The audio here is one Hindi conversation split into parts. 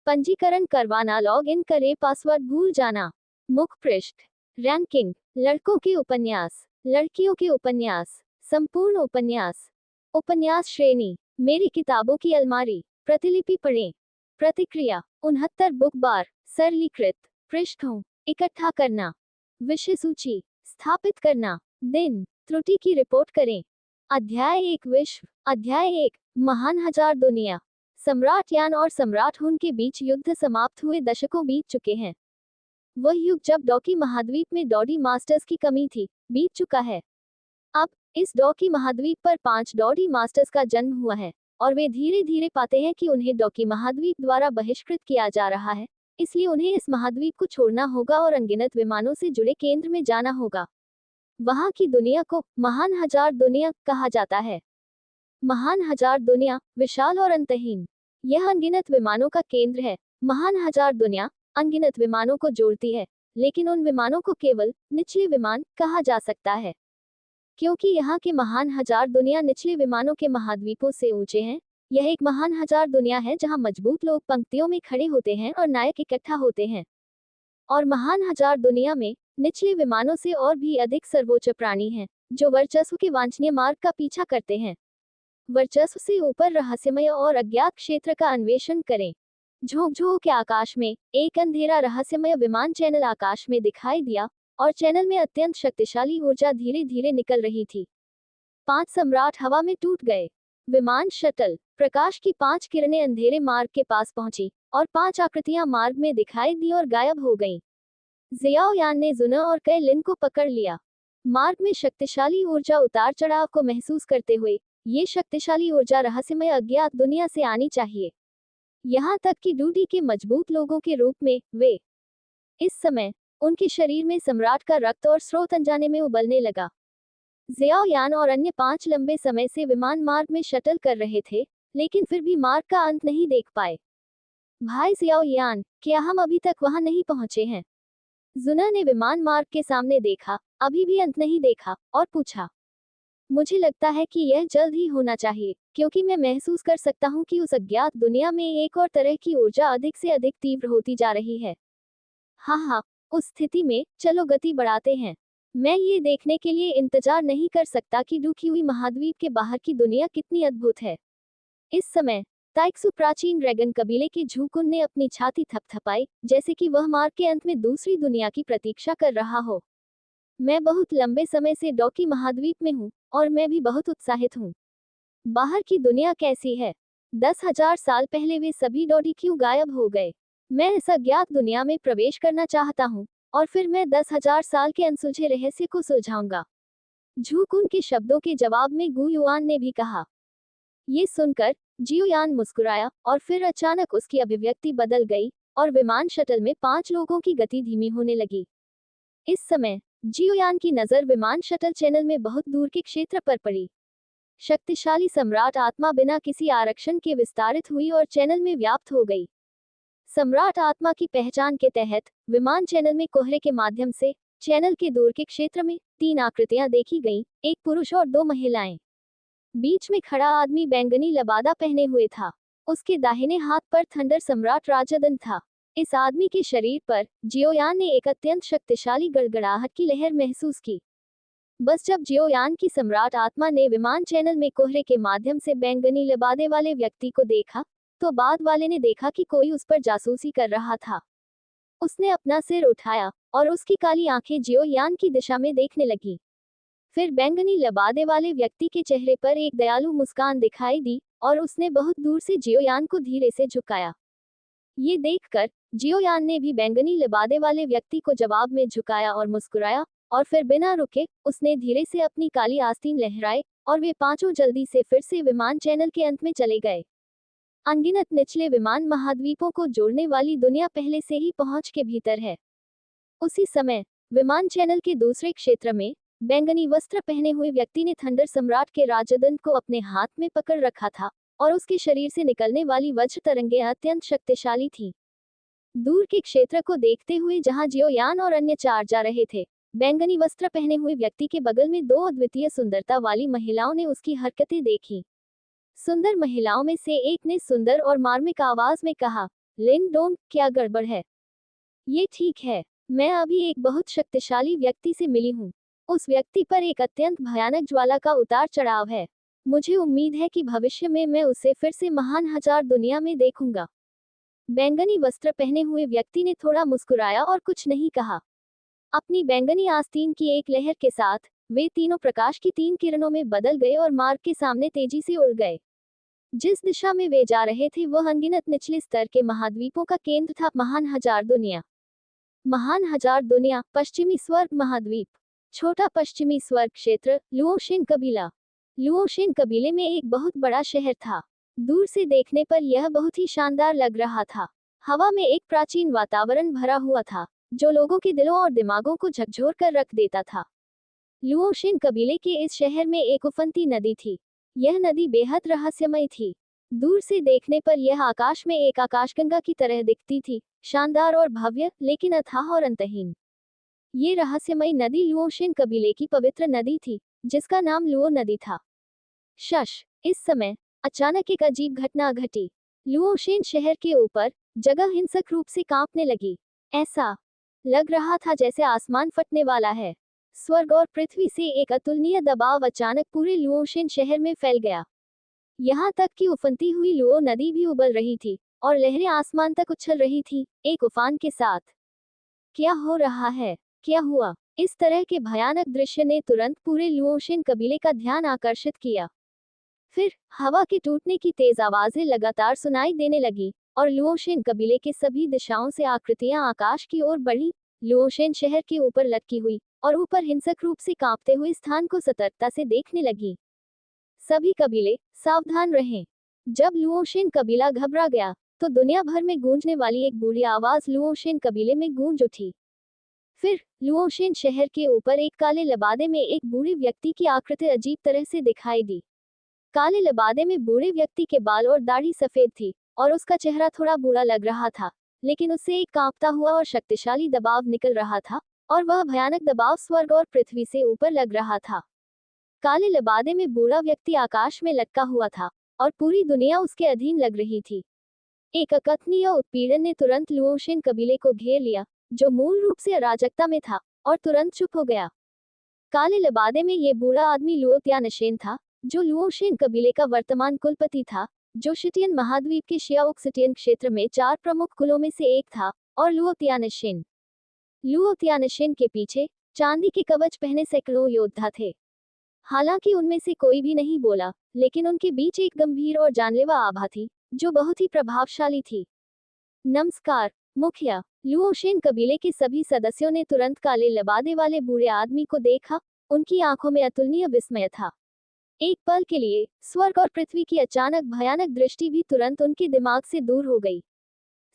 पंजीकरण करवाना, लॉग इन करें, पासवर्ड भूल जाना। मुख्य पृष्ठ। रैंकिंग। लड़कों के उपन्यास, लड़कियों के उपन्यास, संपूर्ण उपन्यास, उपन्यास श्रेणी, मेरी किताबों की अलमारी, प्रतिलिपि पढ़ें। प्रतिक्रिया। 69 बुक बार, सरलीकृत पृष्ठों, इकट्ठा करना, विषय सूची, स्थापित करना, दिन, त्रुटि की रिपोर्ट करें। अध्याय 1 विश्व। अध्याय 1 महान हजार दुनिया। सम्राट यान और सम्राट हुन के बीच युद्ध समाप्त हुए दशकों बीत चुके हैं। वह युग जब डॉकी महाद्वीप में डॉडी मास्टर्स की कमी थी, बीत चुका है। अब इस डॉकी महाद्वीप पर 5 डॉडी मास्टर्स का जन्म हुआ है और वे धीरे धीरे पाते हैं कि उन्हें डॉकी महाद्वीप द्वारा बहिष्कृत किया जा रहा है, इसलिए उन्हें इस महाद्वीप को छोड़ना होगा और अनगिनत विमानों से जुड़े केंद्र में जाना होगा। वहां की दुनिया को महान हजार दुनिया कहा जाता है। महान हजार दुनिया विशाल और अंतहीन। यह अनगिनत विमानों का केंद्र है। महान हजार दुनिया अनगिनत विमानों को जोड़ती है, लेकिन उन विमानों को केवल निचले विमान कहा जा सकता है, क्योंकि यहाँ के महान हजार दुनिया निचले विमानों के महाद्वीपों से ऊंचे हैं। यह एक महान हजार दुनिया है जहाँ मजबूत लोग पंक्तियों में खड़े होते हैं और नायक इकट्ठा होते हैं। और महान हजार दुनिया में निचले विमानों से और भी अधिक सर्वोच्च प्राणी हैं, जो वर्चस्व के वांछनीय मार्ग का पीछा करते हैं। वर्चस्व से ऊपर रहस्यमय और अज्ञात क्षेत्र का अन्वेषण करें। झोंक के आकाश में एक अंधेरा रहस्यमय विमान चैनल आकाश में दिखाई दिया और चैनल में अत्यंत शक्तिशाली ऊर्जा धीरे धीरे निकल रही थी। 5 सम्राट हवा में टूट गए। विमान शटल प्रकाश की 5 किरणें अंधेरे मार्ग के पास पहुंची और 5 आकृतियां मार्ग में दिखाई दी और गायब हो गईं। जियाओ यान ने जुना और कई लिन को पकड़ लिया। मार्ग में शक्तिशाली ऊर्जा उतार चढ़ाव को महसूस करते हुए, ये शक्तिशाली ऊर्जा रहस्यमय अज्ञात दुनिया से आनी चाहिए, यहाँ तक कि डूडी के मजबूत लोगों के रूप में। वे इस समय उनके शरीर में सम्राट का रक्त और स्रोत अनजाने में उबलने लगा। जियाओ यान और अन्य 5 लंबे समय से विमान मार्ग में शटल कर रहे थे, लेकिन फिर भी मार्ग का अंत नहीं देख पाए। भाई जियाओ यान, क्या हम अभी तक वहां नहीं पहुंचे हैं? जुना ने विमान मार्ग के सामने देखा, अभी भी अंत नहीं देखा, और पूछा। मुझे लगता है कि यह जल्द ही होना चाहिए, क्योंकि मैं महसूस कर सकता हूँ कि उस अज्ञात दुनिया में एक और तरह की ऊर्जा अधिक से अधिक तीव्र होती जा रही है। हाँ, उस स्थिति में चलो गति बढ़ाते हैं। मैं ये देखने के लिए इंतजार नहीं कर सकता कि डूबी हुई महाद्वीप के बाहर की दुनिया कितनी अद्भुत है। इस समय ताइक्सु प्राचीन ड्रैगन कबीले के झूकुन ने अपनी छाती थपथपाई, जैसे कि वह मार्ग के अंत में दूसरी दुनिया की प्रतीक्षा कर रहा हो। मैं बहुत लंबे समय से डॉकी महाद्वीप में हूँ और मैं भी बहुत उत्साहित हूँ। बाहर की दुनिया कैसी है? 10,000 साल पहले वे सभी डॉडी क्यों गायब हो गए? मैं इस अज्ञात दुनिया में प्रवेश करना चाहता हूँ और फिर मैं 10,000 साल के अनसुलझे रहस्य को सुलझाऊंगा। झूकुन के शब्दों के जवाब में गुयुआन ने भी कहा। ये सुनकर जियोयान मुस्कुराया और फिर अचानक उसकी अभिव्यक्ति बदल गई और विमान शटल में 5 लोगों की गति धीमी होने लगी। इस समय जियोयान की नजर विमान शटल चैनल में बहुत दूर के क्षेत्र पर पड़ी। शक्तिशाली सम्राट आत्मा बिना किसी आरक्षण के विस्तारित हुई और चैनल में व्याप्त हो गई। सम्राट आत्मा की पहचान के तहत विमान चैनल में कोहरे के माध्यम से चैनल के दूर के क्षेत्र में 3 आकृतियां देखी गईं, एक पुरुष और 2 महिलाएं। बीच में खड़ा आदमी बैंगनी लबादा पहने हुए था। उसके दाहिने हाथ पर थंडर सम्राट राजदन था। इस आदमी के शरीर पर जियोयान ने एक अत्यंत शक्तिशाली गड़गड़ाहट की लहर महसूस की। बस जब जियोयान की सम्राट आत्मा ने विमान चैनल में कोहरे के माध्यम से बैंगनी लबादे वाले व्यक्ति को देखा, तो बाद वाले ने देखा कि कोई उस पर जासूसी कर रहा था। उसने अपना सिर उठाया और उसकी काली आंखें जियोयान की दिशा में देखने लगी। फिर बैंगनी लबादे वाले व्यक्ति के चेहरे पर एक दयालु मुस्कान दिखाई दी और उसने बहुत दूर से जियोयान को धीरे से झुकाया। ये देखकर जियोयान ने भी बैंगनी लबादे वाले व्यक्ति को जवाब में झुकाया और मुस्कुराया, और फिर बिना रुके उसने धीरे से अपनी काली आस्तीन लहराए और वे पांचों जल्दी से फिर से विमान चैनल के अंत में चले गए। अनगिनत निचले विमान महाद्वीपों को जोड़ने वाली दुनिया पहले से ही पहुंच के भीतर है। उसी समय विमान चैनल के दूसरे क्षेत्र में बैंगनी वस्त्र पहने हुए व्यक्ति ने थंडर सम्राट के राजदंड को अपने हाथ में पकड़ रखा था और उसके शरीर से निकलने वाली वज्र तरंगें अत्यंत शक्तिशाली थीं। दूर के क्षेत्र को देखते हुए जहां जियोयान और अन्य 4 जा रहे थे, बैंगनी वस्त्र पहने हुए व्यक्ति के बगल में 2 अद्वितीय सुंदरता वाली महिलाओं ने उसकी हरकतें देखी। सुंदर महिलाओं में से एक ने सुंदर और मार्मिक आवाज में कहा, लिंडोन, क्या गड़बड़ है? ये ठीक है। मैं अभी एक बहुत शक्तिशाली व्यक्ति से मिली हूँ। उस व्यक्ति पर एक अत्यंत भयानक ज्वाला का उतार चढ़ाव है। मुझे उम्मीद है कि भविष्य में मैं उसे फिर से महान हजार दुनिया में देखूंगा। बैंगनी वस्त्र पहने हुए व्यक्ति ने थोड़ा मुस्कुराया और कुछ नहीं कहा। अपनी बैंगनी आस्तीन की एक लहर के साथ वे तीनों प्रकाश की 3 किरणों में बदल गए और मार्ग के सामने तेजी से उड़ गए। जिस दिशा में वे जा रहे थे वह अनगिनत निचले स्तर के महाद्वीपों का केंद्र था। महान हजार दुनिया। महान हजार दुनिया, पश्चिमी स्वर्ग महाद्वीप। छोटा पश्चिमी स्वर्ग क्षेत्र, लुओशिन कबीला। लुओशिन कबीले में एक बहुत बड़ा शहर था। दूर से देखने पर यह बहुत ही शानदार लग रहा था। हवा में एक प्राचीन वातावरण भरा हुआ था, जो लोगों के दिलों और दिमागों को झकझोर कर रख देता था। लुओशिन कबीले के इस शहर में एक उफनती नदी थी। यह नदी बेहद रहस्यमय थी। दूर से देखने पर यह आकाश में एक आकाशगंगा की तरह दिखती थी, शानदार और भव्य, लेकिन अथाह और अंतहीन। ये रहस्यमय नदी लुओशिन कबीले की पवित्र नदी थी, जिसका नाम लुओ नदी था। इस समय अचानक एक अजीब घटना घटी। लुओशिन शहर के ऊपर जगह हिंसक रूप से कांपने लगी। ऐसा लग रहा था जैसे आसमान फटने वाला है। स्वर्ग और पृथ्वी से एक अतुलनीय दबाव अचानक पूरे लुओशिन शहर में फैल गया। यहाँ तक कि उफनती हुई लुओ नदी भी उबल रही थी और लहरें आसमान तक उछल रही थी, एक उफान के साथ। क्या हो रहा है? क्या हुआ? इस तरह के भयानक दृश्य ने तुरंत पूरे लुओशिन कबीले का ध्यान आकर्षित किया। फिर हवा के टूटने की तेज आवाजें लगातार सुनाई देने लगी और लुओशिन कबीले के सभी दिशाओं से आकृतियां आकाश की ओर बढ़ी। लुओशिन शहर के ऊपर लटकी हुई और ऊपर हिंसक रूप से कांपते हुए स्थान को सतर्कता से देखने लगी। सभी कबीले सावधान रहें। जब लुओशिन कबीला घबरा गया तो दुनिया भर में गूंजने वाली एक बूढ़ी आवाज लुओशिन कबीले में गूंज उठी। फिर लुओशिन शहर के ऊपर एक काले लबादे में एक बूढ़े व्यक्ति की आकृति अजीब तरह से दिखाई दी। काले लबादे में बूढ़े व्यक्ति के बाल और दाढ़ी सफेद थी और उसका चेहरा थोड़ा बुरा लग रहा था, लेकिन उससे एक कांपता हुआ और शक्तिशाली दबाव निकल रहा था और वह भयानक दबाव स्वर्ग और पृथ्वी से ऊपर लग रहा था। काले लबादे में बूढ़ा व्यक्ति आकाश में लटका हुआ था और पूरी दुनिया उसके अधीन लग रही थी। एक अकथनीय उत्पीड़न ने तुरंत लुओशिन कबीले को घेर लिया, जो मूल रूप से अराजकता में था, और तुरंत चुप हो गया। काले लबादे में ये बूढ़ा आदमी लुओ त्यानशेन था, जो लुओशिन कबीले का वर्तमान कुलपति था, जो शिटियन महाद्वीप के शियाओक्सिटियन क्षेत्र में 4 प्रमुख कुलों में से एक था, और लुओ त्यानशेन के पीछे चांदी के कवच पहने सैकड़ों योद्धा थे। हालांकि उनमें से कोई भी नहीं बोला, लेकिन उनके बीच एक गंभीर और जानलेवा आभा थी, जो बहुत ही प्रभावशाली थी। नमस्कार, मुखिया। लुओशिन कबीले के सभी सदस्यों ने तुरंत काले लबादे वाले बूढ़े आदमी को देखा। उनकी आंखों में अतुलनीय विस्मय था। एक पल के लिए स्वर्ग और पृथ्वी की अचानक भयानक दृष्टि भी तुरंत उनके दिमाग से दूर हो गई।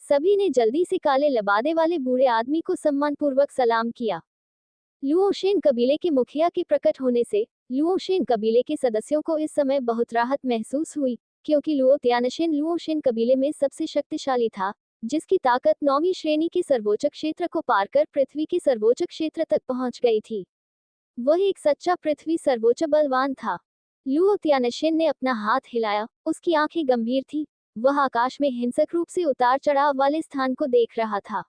सभी ने जल्दी से काले लबादे वाले बूढ़े आदमी को सम्मानपूर्वक सलाम किया। लुओशिन कबीले के मुखिया के प्रकट होने से लुओशिन कबीले के सदस्यों को इस समय बहुत राहत महसूस हुई, क्योंकि लुओ त्यानशेन लुओशिन कबीले में सबसे शक्तिशाली था, जिसकी ताकत 9वीं श्रेणी के सर्वोच्च क्षेत्र को पार कर पृथ्वी के सर्वोच्च क्षेत्र तक पहुंच गई थी। वह एक सच्चा पृथ्वी सर्वोच्च बलवान था। लुओ त्यानशेन ने अपना हाथ हिलाया, उसकी आंखें गंभीर थी। वह आकाश में हिंसक रूप से उतार चढ़ाव वाले स्थान को देख रहा था।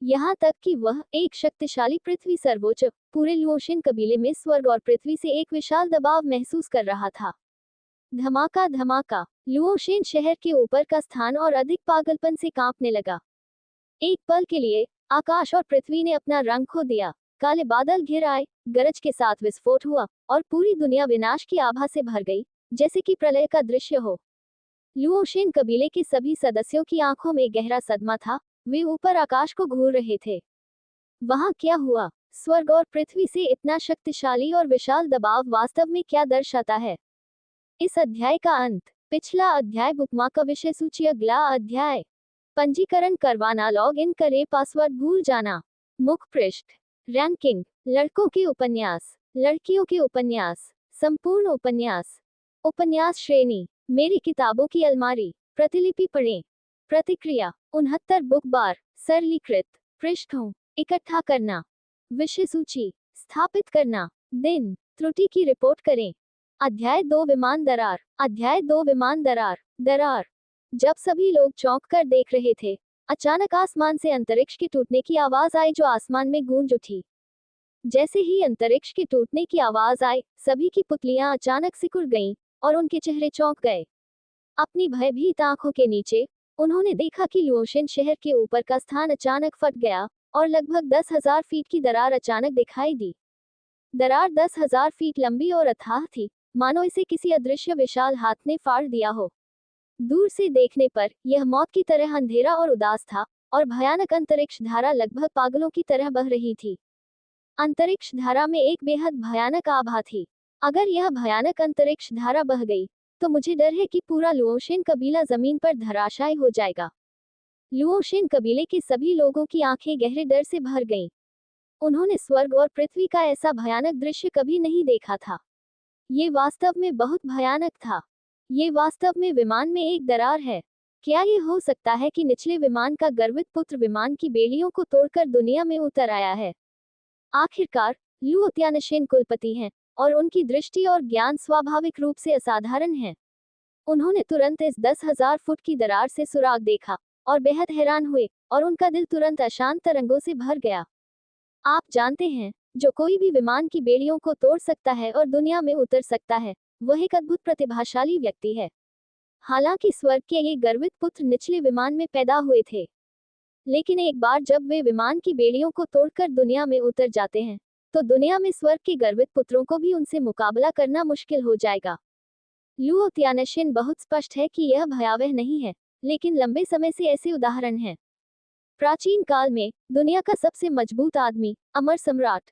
यहाँ तक कि वह एक शक्तिशाली पृथ्वी सर्वोच्च पूरे लुओशिन कबीले में स्वर्ग और पृथ्वी से एक विशाल दबाव महसूस कर रहा था। धमाका धमाका, लुओशिन शहर के ऊपर का स्थान और अधिक पागलपन से कांपने लगा। एक पल के लिए आकाश और पृथ्वी ने अपना रंग खो दिया। काले बादल घिर आए, गरज के साथ विस्फोट हुआ और पूरी दुनिया विनाश की आभा से भर गई, जैसे कि प्रलय का दृश्य हो। लुओशिन कबीले के सभी सदस्यों की आंखों में गहरा सदमा था। वे ऊपर आकाश को घूर रहे थे। वहां क्या हुआ? स्वर्ग और पृथ्वी से इतना शक्तिशाली और विशाल दबाव वास्तव में क्या दर्शाता है? इस अध्याय का अंत। पिछला अध्याय बुकमार्क का विषय सूची। अगला अध्याय। पंजीकरण करवाना, लॉग इन करें, पासवर्ड भूल जाना। मुख्य पृष्ठ। रैंकिंग। लड़कों के उपन्यास, लड़कियों के उपन्यास, संपूर्ण उपन्यास। उपन्यास श्रेणी, मेरी किताबों की अलमारी। प्रतिलिपि पढ़ें। प्रतिक्रिया। 69 बुक बार। सरलीकृत पृष्ठों। इकट्ठा करना। विषय सूची स्थापित करना। दिन। त्रुटि की रिपोर्ट करें। अध्याय 2 विमान दरार। अध्याय 2 विमान दरार। दरार। जब सभी लोग चौंक कर देख रहे थे, अचानक आसमान से अंतरिक्ष के टूटने की आवाज आई जो आसमान में गूंज उठी। जैसे ही अंतरिक्ष के टूटने की आवाज आई, सभी की पुतलियां अचानक सिकुड़ गईं और उनके चेहरे चौंक गए। अपनी भयभीत आंखों के नीचे उन्होंने देखा कि लुओशेन शहर के ऊपर का स्थान अचानक फट गया और लगभग 10,000 फीट की दरार अचानक दिखाई दी। दरार 10,000 फीट लंबी और अथाह थी, मानो इसे किसी अदृश्य विशाल हाथ ने फाड़ दिया हो। दूर से देखने पर यह मौत की तरह अंधेरा और उदास था, और भयानक अंतरिक्ष धारा लगभग पागलों की तरह बह रही थी। अंतरिक्ष धारा में एक बेहद भयानक आभा थी। अगर यह भयानक अंतरिक्ष धारा बह गई, तो मुझे डर है कि पूरा लुओशेन कबीला जमीन पर धराशायी हो जाएगा। लुओशेन कबीले के सभी लोगों की आंखें गहरे डर से भर गईं। उन्होंने स्वर्ग और पृथ्वी का ऐसा भयानक दृश्य कभी नहीं देखा था। ये वास्तव में बहुत भयानक था। ये वास्तव में विमान में एक दरार है। क्या ये हो सकता है कि निचले विमान का गर्वित पुत्र विमान की बेड़ियों को तोड़कर दुनिया में उतर आया है? आखिरकार लुओ त्यानशेन कुलपति हैं, और उनकी दृष्टि और ज्ञान स्वाभाविक रूप से असाधारण है। उन्होंने तुरंत इस 10,000 फुट की दरार से सुराग देखा और बेहद हैरान हुए, और उनका दिल तुरंत अशांत तरंगों से भर गया। आप जानते हैं, जो कोई भी विमान की बेड़ियों को तोड़ सकता है और दुनिया में उतर सकता है, वह एक अद्भुत प्रतिभाशाली व्यक्ति है। हालांकि स्वर्ग के ये गर्वित पुत्र निचले विमान में पैदा हुए थे, लेकिन एक बार जब वे विमान की बेड़ियों को तोड़कर दुनिया में उतर जाते हैं, तो दुनिया में स्वर्ग के गर्वित पुत्रों को भी उनसे मुकाबला करना मुश्किल हो जाएगा। लुओ त्यानशेन बहुत स्पष्ट है कि यह भयावह नहीं है, लेकिन लंबे समय से ऐसे उदाहरण हैं। प्राचीन काल में दुनिया का सबसे मजबूत आदमी, अमर सम्राट,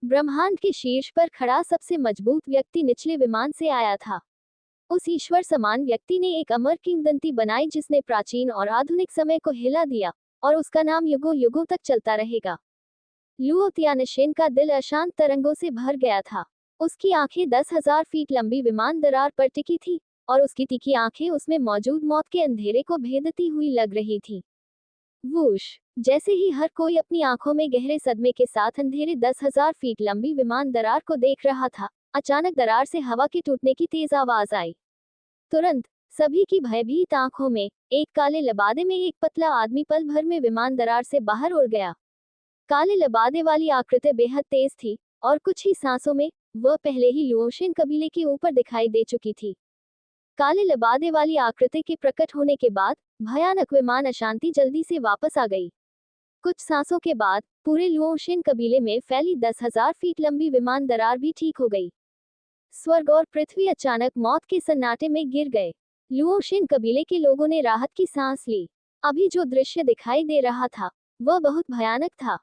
ब्रह्मांड के शीर्ष पर खड़ा सबसे मजबूत व्यक्ति निचले विमान से आया था। उस ईश्वर समान व्यक्ति ने एक अमर किंवदंती बनाई जिसने प्राचीन और आधुनिक समय को हिला दिया, और उसका नाम युगों युगों तक चलता रहेगा। लुओ त्यानशेन का दिल अशांत तरंगों से भर गया था। उसकी आंखें 10,000 फीट लंबी विमान दरार पर टिकी थी, और उसकी तीखी आंखें उसमें मौजूद मौत के अंधेरे को भेदती हुई लग रही थी। वूश! जैसे ही हर कोई अपनी आंखों में गहरे सदमे के साथ अंधेरे 10,000 फीट लंबी विमान दरार को देख रहा था, अचानक दरार से हवा के टूटने की तेज आवाज आई। तुरंत सभी की भयभीत आंखों में एक काले लबादे में एक पतला आदमी पल भर में विमान दरार से बाहर उड़ गया। काले लबादे वाली आकृति बेहद तेज थी, और कुछ ही सांसों में वह पहले ही लुओशेन कबीले के ऊपर दिखाई दे चुकी थी। काले लबादे वाली आकृति के प्रकट होने के बाद भयानक विमान अशांति जल्दी से वापस आ गई। कुछ सांसों के बाद पूरे लुओशेन कबीले में फैली 10,000 फीट लंबी विमान दरार भी ठीक हो गई। स्वर्ग और पृथ्वी अचानक मौत के सन्नाटे में गिर गए। लुओशेन कबीले के लोगों ने राहत की सांस ली। अभी जो दृश्य दिखाई दे रहा था, वह बहुत भयानक था।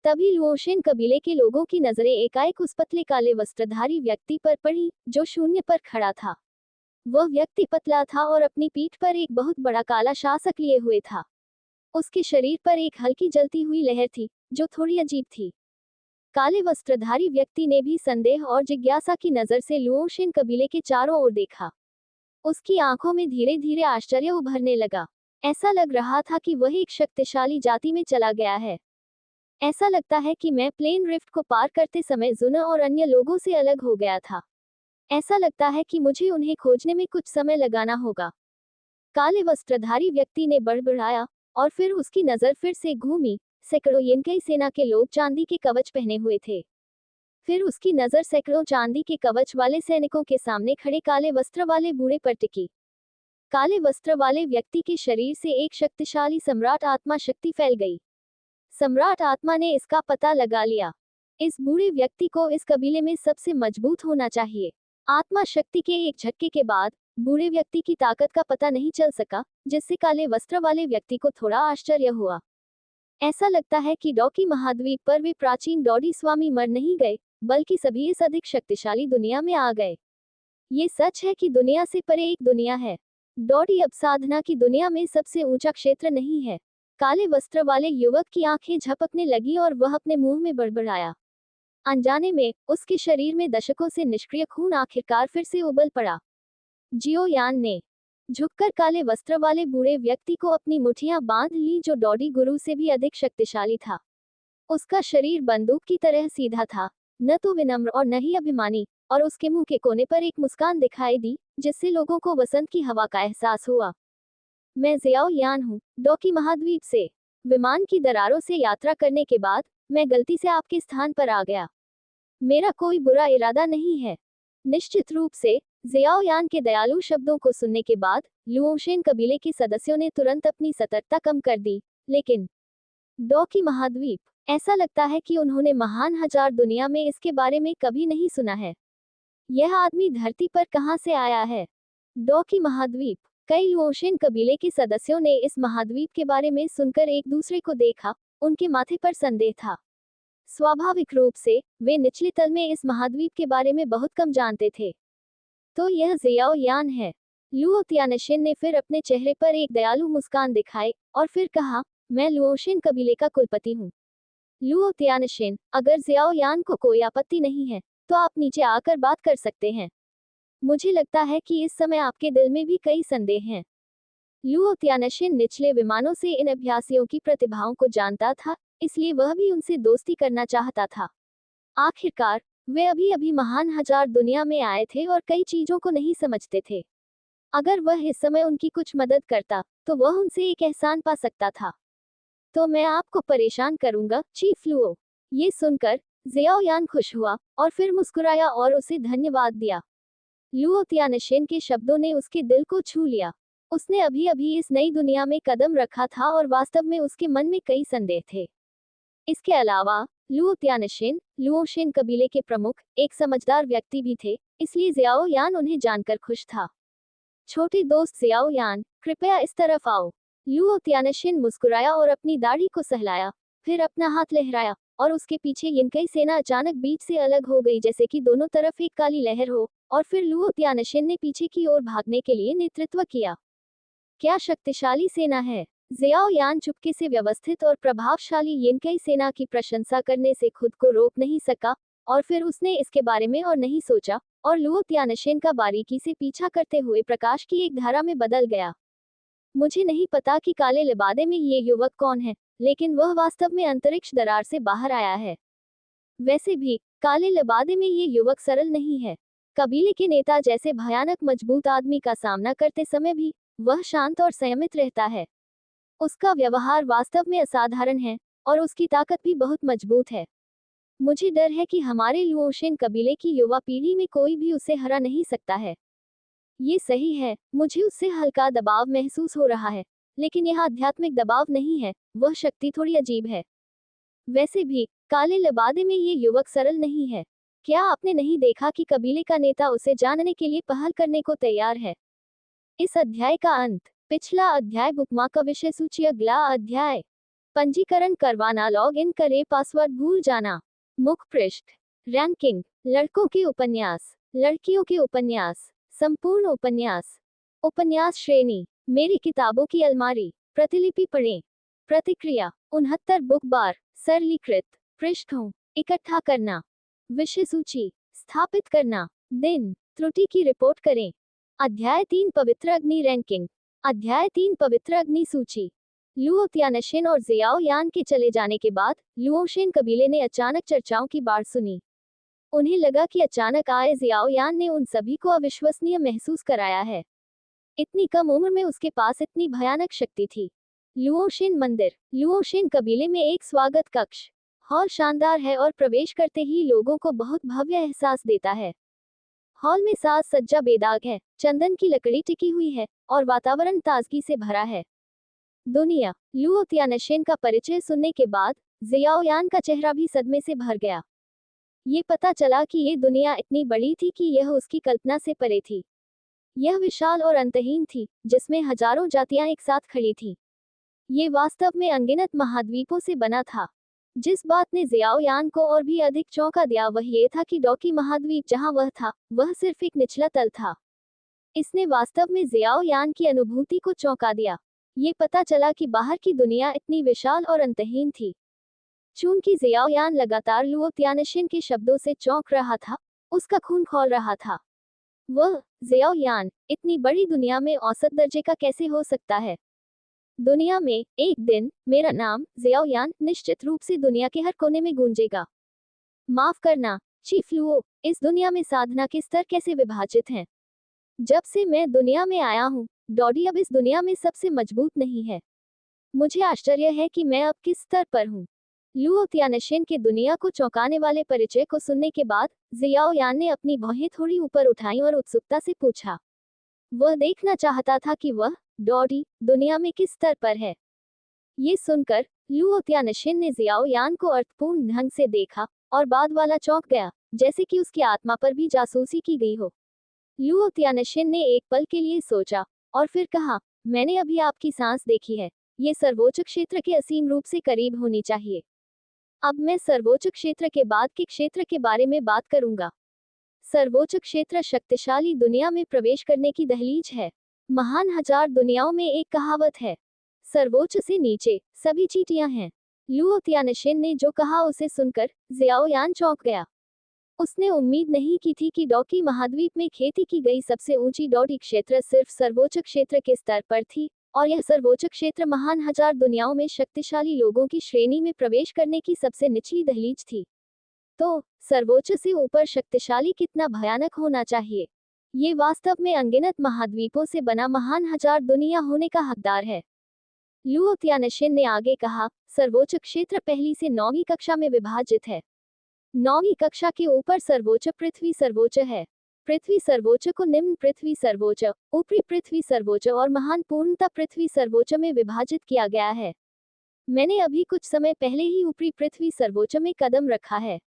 तभी लुओशेन कबीले के लोगों की नजरें एकाएक उस पतले काले वस्त्रधारी व्यक्ति पर पड़ी, जो शून्य पर खड़ा था। वह व्यक्ति पतला था और अपनी पीठ पर एक बहुत बड़ा काला शासक लिए हुए था। उसके शरीर पर एक हल्की जलती हुई लहर थी, जो थोड़ी अजीब थी। काले वस्त्रधारी व्यक्ति ने भी संदेह और जिज्ञासा की नजर से लुओशेन कबीले के चारों ओर देखा। उसकी आंखों में धीरे धीरे आश्चर्य उभरने लगा। ऐसा लग रहा था कि वह एक शक्तिशाली जाति में चला गया है। ऐसा लगता है कि मैं प्लेन रिफ्ट को पार करते समय जुना और अन्य लोगों से अलग हो गया था। ऐसा लगता है कि मुझे उन्हें खोजने में कुछ समय लगाना होगा। काले वस्त्रधारी व्यक्ति ने बड़बड़ाया, और फिर उसकी नजर फिर से घूमी। सैकड़ों यिनकेई सेना के लोग चांदी के कवच पहने हुए थे। फिर उसकी नजर सैकड़ों चांदी के कवच वाले सैनिकों के सामने खड़े काले वस्त्र वाले बूढ़े पर टिकी। काले वस्त्र वाले व्यक्ति के शरीर से एक शक्तिशाली सम्राट आत्मा शक्ति फैल गई। सम्राट आत्मा ने इसका पता लगा लिया। इस बूढ़े व्यक्ति को इस कबीले में सबसे मजबूत होना चाहिए। आत्मा शक्ति के एक झटके के बाद बूढ़े व्यक्ति की ताकत का पता नहीं चल सका, जिससे काले वस्त्र वाले व्यक्ति को थोड़ा आश्चर्य हुआ। ऐसा लगता है कि डॉकी महाद्वीप पर वे प्राचीन डॉडी स्वामी मर नहीं गए, बल्कि सभी इस अधिक शक्तिशाली दुनिया में आ गए। ये सच है कि दुनिया से परे एक दुनिया है। डॉडी अब साधना की दुनिया में सबसे ऊंचा क्षेत्र नहीं है। काले वस्त्र वाले युवक की आंखें झपकने लगी और वह अपने मुंह में बड़बड़ाया। अनजाने में उसके शरीर में दशकों से निष्क्रिय खून आखिरकार फिर से उबल पड़ा। जियो यान ने झुककर काले वस्त्र वाले बूढ़े व्यक्ति को अपनी मुठियां बांध ली, जो डॉडी गुरु से भी अधिक शक्तिशाली था। उसका शरीर बंदूक की तरह सीधा था, न तो विनम्र और न ही अभिमानी, और उसके मुंह के कोने पर एक मुस्कान दिखाई दी, जिससे लोगों को वसंत की हवा का एहसास हुआ। मैं जियाओ यान हूँ, डोकी महाद्वीप से। विमान की दरारों से यात्रा करने के बाद मैं गलती से आपके स्थान पर आ गया। मेरा कोई बुरा इरादा नहीं है। निश्चित रूप से। जियाओ यान के दयालु शब्दों को सुनने के बाद लुओशेन कबीले के सदस्यों ने तुरंत अपनी सतर्कता कम कर दी। लेकिन डोकी महाद्वीप, ऐसा लगता है कि उन्होंने महान हजार दुनिया में इसके बारे में कभी नहीं सुना है। यह आदमी धरती पर कहाँ से आया है? डोकी महाद्वीप। कई लुओशेन कबीले के सदस्यों ने इस महाद्वीप के बारे में सुनकर एक दूसरे को देखा। उनके माथे पर संदेह था। स्वाभाविक रूप से वे निचले तल में इस महाद्वीप के बारे में बहुत कम जानते थे। तो यह जियाओ यान है। लुओ तियानशिन ने फिर अपने चेहरे पर एक दयालु मुस्कान दिखाई और फिर कहा, मैं लुओशेन कबीले का कुलपति हूँ। लुओ तियानशिन, अगर जियाओ यान को कोई आपत्ति नहीं है तो आप नीचे आकर बात कर सकते हैं। मुझे लगता है कि इस समय आपके दिल में भी कई संदेह हैं। लुओ तियानशिन निचले विमानों से इन अभ्यासियों की प्रतिभाओं को जानता था, इसलिए वह भी उनसे दोस्ती करना चाहता था। आखिरकार वे अभी अभी महान हजार दुनिया में आए थे और कई चीजों को नहीं समझते थे। अगर वह इस समय उनकी कुछ मदद करता तो वह उनसे एक एहसान पा सकता था। तो मैं आपको परेशान करूंगा, चीफ लुओ। ये सुनकर जियाओ यान खुश हुआ और फिर मुस्कुराया और उसे धन्यवाद दिया। लुओ तियानशिन के शब्दों ने उसके दिल को छू लिया। उसने अभी अभी इस नई दुनिया में कदम रखा था और वास्तव में उसके मन में कई संदेह थे। इसके अलावा लुओ तियानशिन लुओशेन कबीले के प्रमुख एक समझदार व्यक्ति भी थे, इसलिए जियाओ यान उन्हें जानकर खुश था। छोटे दोस्त जियाओ यान, कृपया इस तरफ आओ। लुओ तियानशिन मुस्कुराया और अपनी दाढ़ी को सहलाया, फिर अपना हाथ लहराया और उसके पीछे यिनकई सेना अचानक बीच से अलग हो गई, जैसे कि दोनों तरफ एक काली लहर हो। और फिर लुओ तियानशिन ने पीछे की ओर भागने के लिए नेतृत्व किया। क्या शक्तिशाली सेना है! जियाओ यान चुपके से व्यवस्थित और प्रभावशाली यिनकई सेना की प्रशंसा करने से खुद को रोक नहीं सका और फिर उसने इसके बारे में और नहीं सोचा और लुओ तियानशिन का बारीकी से पीछा करते हुए प्रकाश की एक धारा में बदल गया। मुझे नहीं पता कि काले लिबादे में ये युवक कौन है, लेकिन वह वास्तव में अंतरिक्ष दरार से बाहर आया है। वैसे भी काले लिबादे में ये युवक सरल नहीं है। कबीले के नेता जैसे भयानक मजबूत आदमी का सामना करते समय भी वह शांत और संयमित रहता है। उसका व्यवहार वास्तव में असाधारण है और उसकी ताकत भी बहुत मजबूत है। मुझे डर है कि हमारे लुओशेन कबीले की युवा पीढ़ी में कोई भी उसे हरा नहीं सकता है। ये सही है, मुझे उससे हल्का दबाव महसूस हो रहा है, लेकिन यह आध्यात्मिक दबाव नहीं है, वह शक्ति थोड़ी अजीब है। वैसे भी काले लिबादे में ये युवक सरल नहीं है। क्या आपने नहीं देखा कि कबीले का नेता उसे जानने के लिए पहल करने को तैयार है? इस अध्याय का अंत। पिछला अध्याय बुकमार्क का विषय सूची। अगला अध्याय। पंजीकरण करवाना, लॉग इन करें, पासवर्ड भूल जाना। मुख्य पृष्ठ। रैंकिंग। लड़कों के उपन्यास, लड़कियों के उपन्यास, संपूर्ण उपन्यास। उपन्यास श्रेणी। मेरी किताबों की अलमारी। प्रतिलिपि पढ़ें। प्रतिक्रिया। 69 बुक बार। सरलीकृत। पृष्ठों। इकट्ठा करना। विषय सूची। स्थापित करना। दिन। त्रुटि की रिपोर्ट करें। अध्याय 3 पवित्र अग्नि रैंकिंग। अध्याय 3 पवित्र अग्नि सूची। लुओ तियानशिन और जियाओ यान के चले जाने के बाद लुओशेन कबीले ने अचानक चर्चाओं की बाढ़ सुनी। उन्हें लगा कि अचानक आए जियाओ यान ने उन सभी को अविश्वसनीय महसूस कराया है। इतनी कम उम्र में उसके पास इतनी भयानक शक्ति थी। लुओशेन मंदिर। लुओशेन कबीले में एक स्वागत कक्ष। हॉल शानदार है और प्रवेश करते ही लोगों को बहुत भव्य एहसास देता है। हॉल में साज सज्जा बेदाग है, चंदन की लकड़ी टिकी हुई है और वातावरण ताजगी से भरा है। दुनिया। लुओ तियानशिन का परिचय सुनने के बाद जियाओ यान का चेहरा भी सदमे से भर गया। ये पता चला कि ये दुनिया इतनी बड़ी थी कि यह उसकी कल्पना से परे थी। यह विशाल और अंतहीन थी, जिसमें हजारों जातियां एक साथ खड़ी थीं। ये वास्तव में अनगिनत महाद्वीपों से बना था। जिस बात ने जियाओ यान को और भी अधिक चौंका दिया वह ये था कि डोकी महाद्वीप जहां वह था, वह सिर्फ एक निचला तल था। इसने वास्तव में जियाओ यान की अनुभूति को चौंका दिया। ये पता चला कि बाहर की दुनिया इतनी विशाल और अंतहीन थी। चूंकि जियाओ यान लगातार लुओ तियानशिन के शब्दों से चौंक रहा था, उसका खून खौल रहा था। वह, जियाओ यान, इतनी बड़ी दुनिया में औसत दर्जे का कैसे हो सकता है? दुनिया में एक दिन मेरा नाम जियाओ यान निश्चित रूप से दुनिया के हर कोने में गूंजेगा। माफ करना चीफ लुओ, इस दुनिया में साधना के स्तर कैसे विभाजित हैं? जब से मैं दुनिया में आया हूँ, डॉडी अब इस दुनिया में सबसे मजबूत नहीं है। मुझे आश्चर्य है कि मैं अब किस स्तर पर हूँ। लुओ तियानशीन के दुनिया को चौंकाने वाले परिचय को सुनने के बाद जियाओ यान ने अपनी भौहें थोड़ी ऊपर उठाई और उत्सुकता से पूछा। वह देखना चाहता था कि वह डॉडी दुनिया में किस स्तर पर है। ये सुनकर लुओ तियानशीन ने जियाओ यान को अर्थपूर्ण ढंग से देखा और बाद वाला चौंक गया, जैसे कि उसकी आत्मा पर भी जासूसी की गई हो। लुओ तियानशीन ने एक पल के लिए सोचा और फिर कहा, मैंने अभी आपकी सांस देखी है। ये सर्वोच्च क्षेत्र के असीम रूप से करीब होनी चाहिए। अब मैं सर्वोच्च क्षेत्र के बाद के क्षेत्र के बारे में बात करूंगा। सर्वोच्च क्षेत्र शक्तिशाली दुनिया में प्रवेश करने की दहलीज है। महान हजार दुनियाओं में एक कहावत है, सर्वोच्च से नीचे सभी चींटियां हैं। लुओ तियानशीन ने जो कहा उसे सुनकर जियाओ यान चौंक गया। उसने उम्मीद नहीं की थी कि डॉकी महाद्वीप में खेती की गई सबसे ऊंची डॉडी क्षेत्र सिर्फ सर्वोच्च क्षेत्र के स्तर पर थी, और यह सर्वोच्च क्षेत्र महान हजार दुनियाओं में शक्तिशाली लोगों की श्रेणी में प्रवेश करने की सबसे निचली दहलीज थी। तो सर्वोच्च से ऊपर शक्तिशाली कितना भयानक होना चाहिए। ये वास्तव में अनगिनत महाद्वीपों से बना महान हजार दुनिया होने का हकदार है। लुओ तियानशीन ने आगे कहा, सर्वोच्च क्षेत्र पहली से 9वीं कक्षा में विभाजित है। 9वीं कक्षा के ऊपर सर्वोच्च पृथ्वी सर्वोच्च है। पृथ्वी सर्वोच्च को निम्न पृथ्वी सर्वोच्च, ऊपरी पृथ्वी सर्वोच्च और महान पूर्णता पृथ्वी सर्वोच्च में विभाजित किया गया है। मैंने अभी कुछ समय पहले ही ऊपरी पृथ्वी सर्वोच्च में कदम रखा है।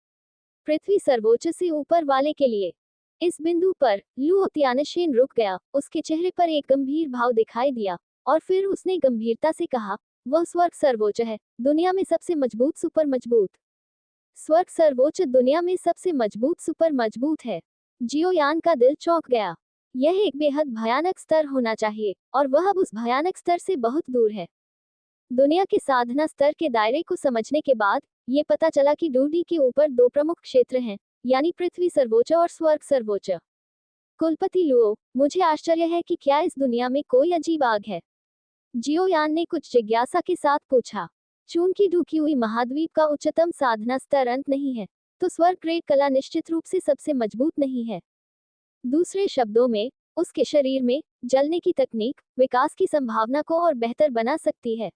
पृथ्वी सर्वोच्च से ऊपर वाले के लिए। इस बिंदु पर लुओ तियानशीन रुक गया। उसके चेहरे पर एक गंभीर भाव दिखाई दिया और फिर उसने गंभीरता से कहा, वह स्वर्ग सर्वोच्च है, दुनिया में सबसे मजबूत सुपर मजबूत। स्वर्ग सर्वोच्च दुनिया में सबसे मजबूत सुपर मजबूत है। जियो यान का दिल चौंक गया। यह एक बेहद भयानक स्तर होना चाहिए और वह अब उस भयानक स्तर से बहुत दूर है। दुनिया के साधना स्तर के दायरे को समझने के बाद ये पता चला कि डूडी के ऊपर दो प्रमुख क्षेत्र हैं, यानी पृथ्वी सर्वोच्च और स्वर्ग सर्वोच्च। कुलपति लुओ, मुझे आश्चर्य है कि क्या इस दुनिया में कोई अजीब आग है? जियो यान ने कुछ जिज्ञासा के साथ पूछा। चूंकि ढुकी हुई महाद्वीप का उच्चतम साधना स्तर अंत नहीं है, तो स्वर्ग ग्रेड कला निश्चित रूप से सबसे मजबूत नहीं है। दूसरे शब्दों में, उसके शरीर में जलने की तकनीक विकास की संभावना को और बेहतर बना सकती है।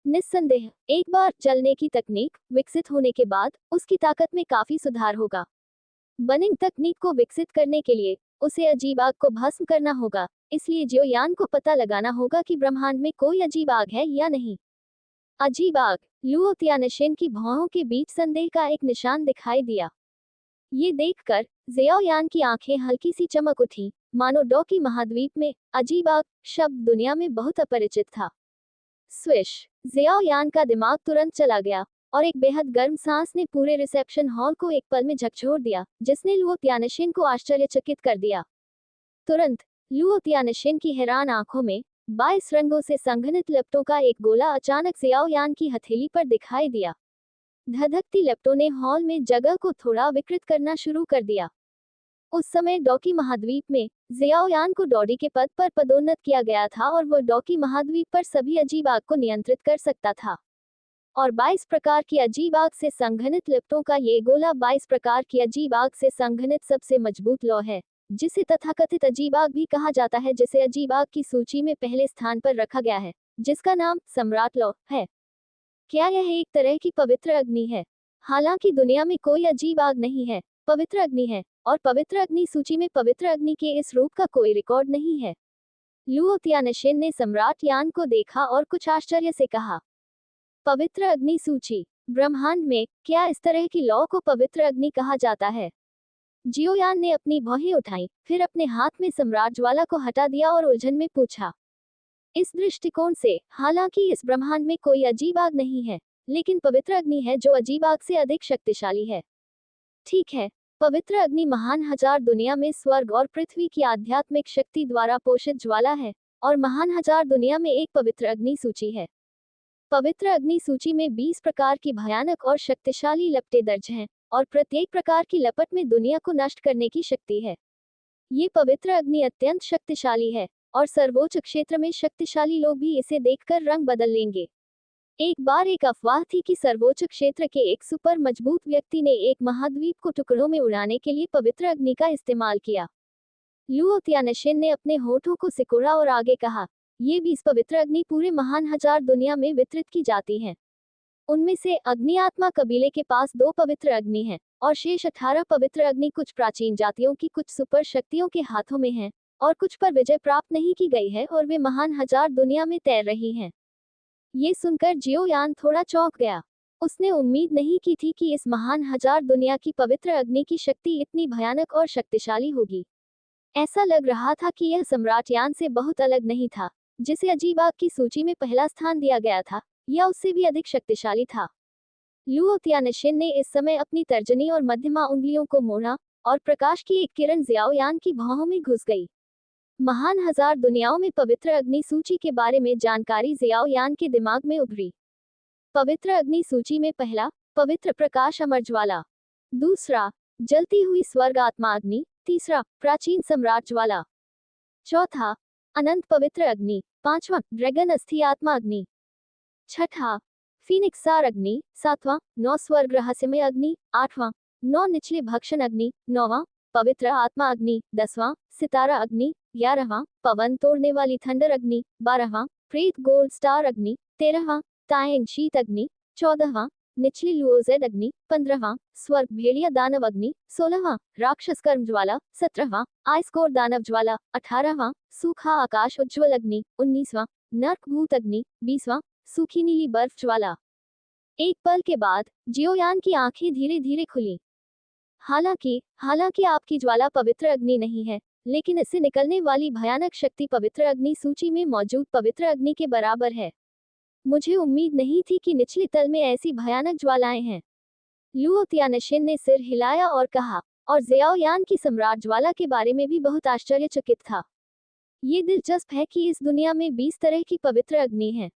निस्संदेह, एक बार जलने की तकनीक विकसित होने के बाद उसकी ताकत में काफी सुधार होगा। बर्निंग तकनीक को विकसित करने के लिए उसे अजीब आग को भस्म करना होगा, इसलिए जियो यान को पता लगाना होगा कि ब्रह्मांड में कोई अजीब आग है या नहीं। अजीब आग। लुओ तियानशीन की भौहों के बीच संदेह का एक निशान दिखाई दिया। ये देखकर जियाओ यान की आंखें हल्की सी चमक उठी, मानो डॉकी महाद्वीप में अजीब आग शब्द दुनिया में बहुत अपरिचित था। स्विश। जियाओ यान का दिमाग तुरंत चला गया और एक बेहद गर्म सांस ने पूरे रिसेप्शन हॉल को एक पल में झकझोर दिया, जिसने लुओ तियानशीन को आश्चर्यचकित कर दिया। तुरंत लुओ तियानशीन की हैरान आंखों में 22 रंगों से संघनित लपटों का एक गोला अचानक जियाओ यान की हथेली पर दिखाई दिया। धधकती लपटों ने हॉल में जगह को थोड़ा विकृत करना शुरू कर दिया। उस समय डॉकी महाद्वीप में जियाओ यान को डॉडी के पद पर पदोन्नत किया गया था और वह डॉकी महाद्वीप पर सभी अजीब आग को नियंत्रित कर सकता था। और 22 प्रकार की अजीब आग से संघनित लपटों का ये गोला 22 प्रकार की अजीब आग से संघनित सबसे मजबूत लौ है, जिसे तथाकथित अजीब आग भी कहा जाता है, जिसे अजीब आग की सूची में पहले स्थान पर रखा गया है, जिसका नाम सम्राट लौ है। क्या यह एक तरह की पवित्र अग्नि है? हालांकि दुनिया में कोई अजीब आग नहीं है, पवित्र अग्नि है, और पवित्र अग्नि सूची में पवित्र अग्नि के इस रूप का कोई रिकॉर्ड नहीं है। लुओ तियानशीन ने सम्राट यान को देखा और कुछ आश्चर्य से कहा, पवित्र अग्नि सूची? ब्रह्मांड में क्या इस तरह की लौ को पवित्र अग्नि कहा जाता है? जियो यान ने अपनी भौहें उठाई, फिर अपने हाथ में सम्राट ज्वाला को हटा दिया और उलझन में पूछा, इस दृष्टिकोण से हालांकि इस ब्रह्मांड में कोई अजीब आग नहीं है, लेकिन पवित्र अग्नि है जो अजीब आग से अधिक शक्तिशाली है। ठीक है, पवित्र अग्नि महान हजार दुनिया में स्वर्ग और पृथ्वी की आध्यात्मिक शक्ति द्वारा पोषित ज्वाला है, और महान हजार दुनिया में एक पवित्र अग्नि सूची है। पवित्र अग्नि सूची में 20 प्रकार की भयानक और शक्तिशाली लपटें दर्ज हैं, और प्रत्येक प्रकार की लपट में दुनिया को नष्ट करने की शक्ति है। ये पवित्र अग्नि अत्यंत शक्तिशाली है, और सर्वोच्च क्षेत्र में शक्तिशाली लोग भी इसे देखकर रंग बदल लेंगे। एक बार एक अफवाह थी कि सर्वोच्च क्षेत्र के एक सुपर मजबूत व्यक्ति ने एक महाद्वीप को टुकड़ों में उड़ाने के लिए पवित्र अग्नि का इस्तेमाल किया। लुओ त्यानशीन ने अपने होठों को सिकोड़ा और आगे कहा, ये 20 पवित्र अग्नि पूरे महान हजार दुनिया में वितरित की जाती हैं। उनमें से अग्नि आत्मा कबीले के पास 2 पवित्र अग्नि हैं, और शेष 18 पवित्र अग्नि कुछ प्राचीन जातियों की कुछ सुपर शक्तियों के हाथों में हैं, और कुछ पर विजय प्राप्त नहीं की गई है और वे महान हजार दुनिया में तैर रही हैं। ये सुनकर जियो यान थोड़ा चौंक गया। उसने उम्मीद नहीं की थी कि इस महान हजार दुनिया की पवित्र अग्नि की शक्ति इतनी भयानक और शक्तिशाली होगी। ऐसा लग रहा था कि यह सम्राट यान से बहुत अलग नहीं था, जिसे अजीब आग की सूची में पहला स्थान दिया गया था, या उससे भी अधिक शक्तिशाली था। लुओ त्यानशीन ने इस समय अपनी तर्जनी और मध्यमा उंगलियों को मोड़ा, और प्रकाश की एक किरण जियाओ यान की भौहों में घुस गई। महान हजार दुनियाओं में पवित्र अग्नि सूची के बारे में जानकारी जियाओ यान के दिमाग में उभरी। पवित्र अग्नि सूची में पहला, पवित्र प्रकाश अमर ज्वाला। दूसरा, जलती हुई स्वर्ग आत्मा अग्नि। तीसरा, प्राचीन सम्राट ज्वाला। चौथा, अनंत पवित्र अग्नि। पांचवा, ड्रैगन अस्थि आत्मा अग्नि। छठा, फीनिक्स सार अग्नि। सातवां, 9 स्वर्ग रहस्यमय अग्नि। आठवां, 9 निचले भक्षण अग्नि। नौवां, पवित्र आत्मा अग्नि। 10वां, सितारा अग्नि। 11वां, पवन तोड़ने वाली थंडर अग्नि। 12वां, प्रेत गोल्ड स्टार अग्नि। 13वां, तायन शीत अग्नि। 14वां, निचली लुओजेड अग्नि। 15वां, स्वर्ग भेड़िया दानव अग्नि। 16वां, राक्षस कर्म ज्वाला। 17वां, आइसकोर दानव ज्वाला। 18वां, सूखा आकाश उज्ज्वल अग्नि। 19वां, नर्क भूत अग्नि। 20वां, सूखी नीली बर्फ ज्वाला। एक पल के बाद जियोयान की आंखें धीरे धीरे खुली। हालांकि आपकी ज्वाला पवित्र अग्नि नहीं है, लेकिन इससे निकलने वाली भयानक शक्ति पवित्र अग्नि सूची में मौजूद पवित्र अग्नि के बराबर है। मुझे उम्मीद नहीं थी कि निचले तल में ऐसी भयानक ज्वालाएं हैं। लुओ त्यानशीन ने सिर हिलाया और कहा, और जियाओ यान की सम्राट ज्वाला के बारे में भी बहुत आश्चर्यचकित था। ये दिलचस्प है कि इस दुनिया में 20 तरह की पवित्र अग्नि है।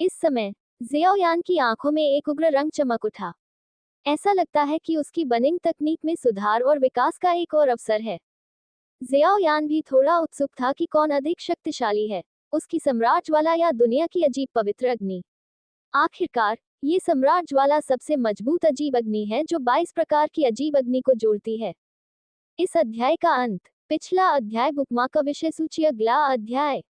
इस समय जियाओ यान की आंखों में एक उग्र रंग चमक उठा। ऐसा लगता है कि उसकी बनिंग तकनीक में सुधार और विकास का एक और अवसर है। जियाओ यान भी थोड़ा उत्सुक था कि कौन अधिक शक्तिशाली है, उसकी सम्राट ज्वाला या दुनिया की अजीब पवित्र अग्नि। आखिरकार, ये सम्राट ज्वाला सबसे मजबूत अजीब अग्नि है जो 22 प्रकार की अजीब अग्नि को जोड़ती है। इस अध्याय का अंत। पिछला अध्याय बुकमार्क का विषय सूची। अगला अध्याय।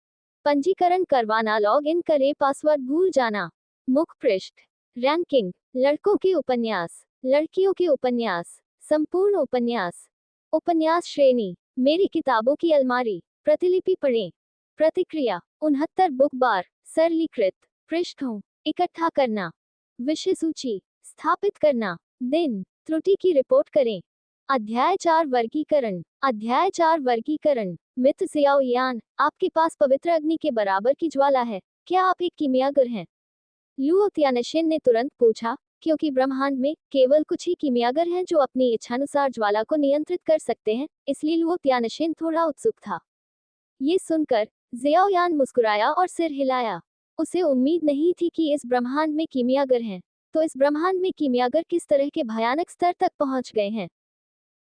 पंजीकरण करवाना। लॉग इन करें, पासवर्ड भूल जाना। मुख्य पृष्ठ। रैंकिंग। लड़कों के उपन्यास, लड़कियों के उपन्यास, संपूर्ण उपन्यास। उपन्यास श्रेणी। मेरी किताबों की अलमारी। प्रतिलिपि पढ़ें। प्रतिक्रिया। 69 बुक बार। सरलीकृत। पृष्ठों। इकट्ठा करना। विषय सूची। स्थापित करना। दिन। त्रुटि की रिपोर्ट करें। अध्याय 4 वर्गीकरण। अध्याय 4 वर्गीकरण। मित्र जियाओ यान, आपके पास पवित्र अग्नि के बराबर की ज्वाला है, क्या आप एक कीमियागर हैं? लुओ त्यानशीन ने तुरंत पूछा, क्योंकि ब्रह्मांड में केवल कुछ ही कीमियागर हैं जो अपनी इच्छानुसार ज्वाला को नियंत्रित कर सकते हैं, इसलिए लुओ त्यानशीन थोड़ा उत्सुक था। ये सुनकर जियाओ यान मुस्कुराया और सिर हिलाया। उसे उम्मीद नहीं थी कि इस ब्रह्मांड में कीमियागर हैं, तो इस ब्रह्मांड में कीमियागर किस तरह के भयानक स्तर तक पहुंच गए हैं?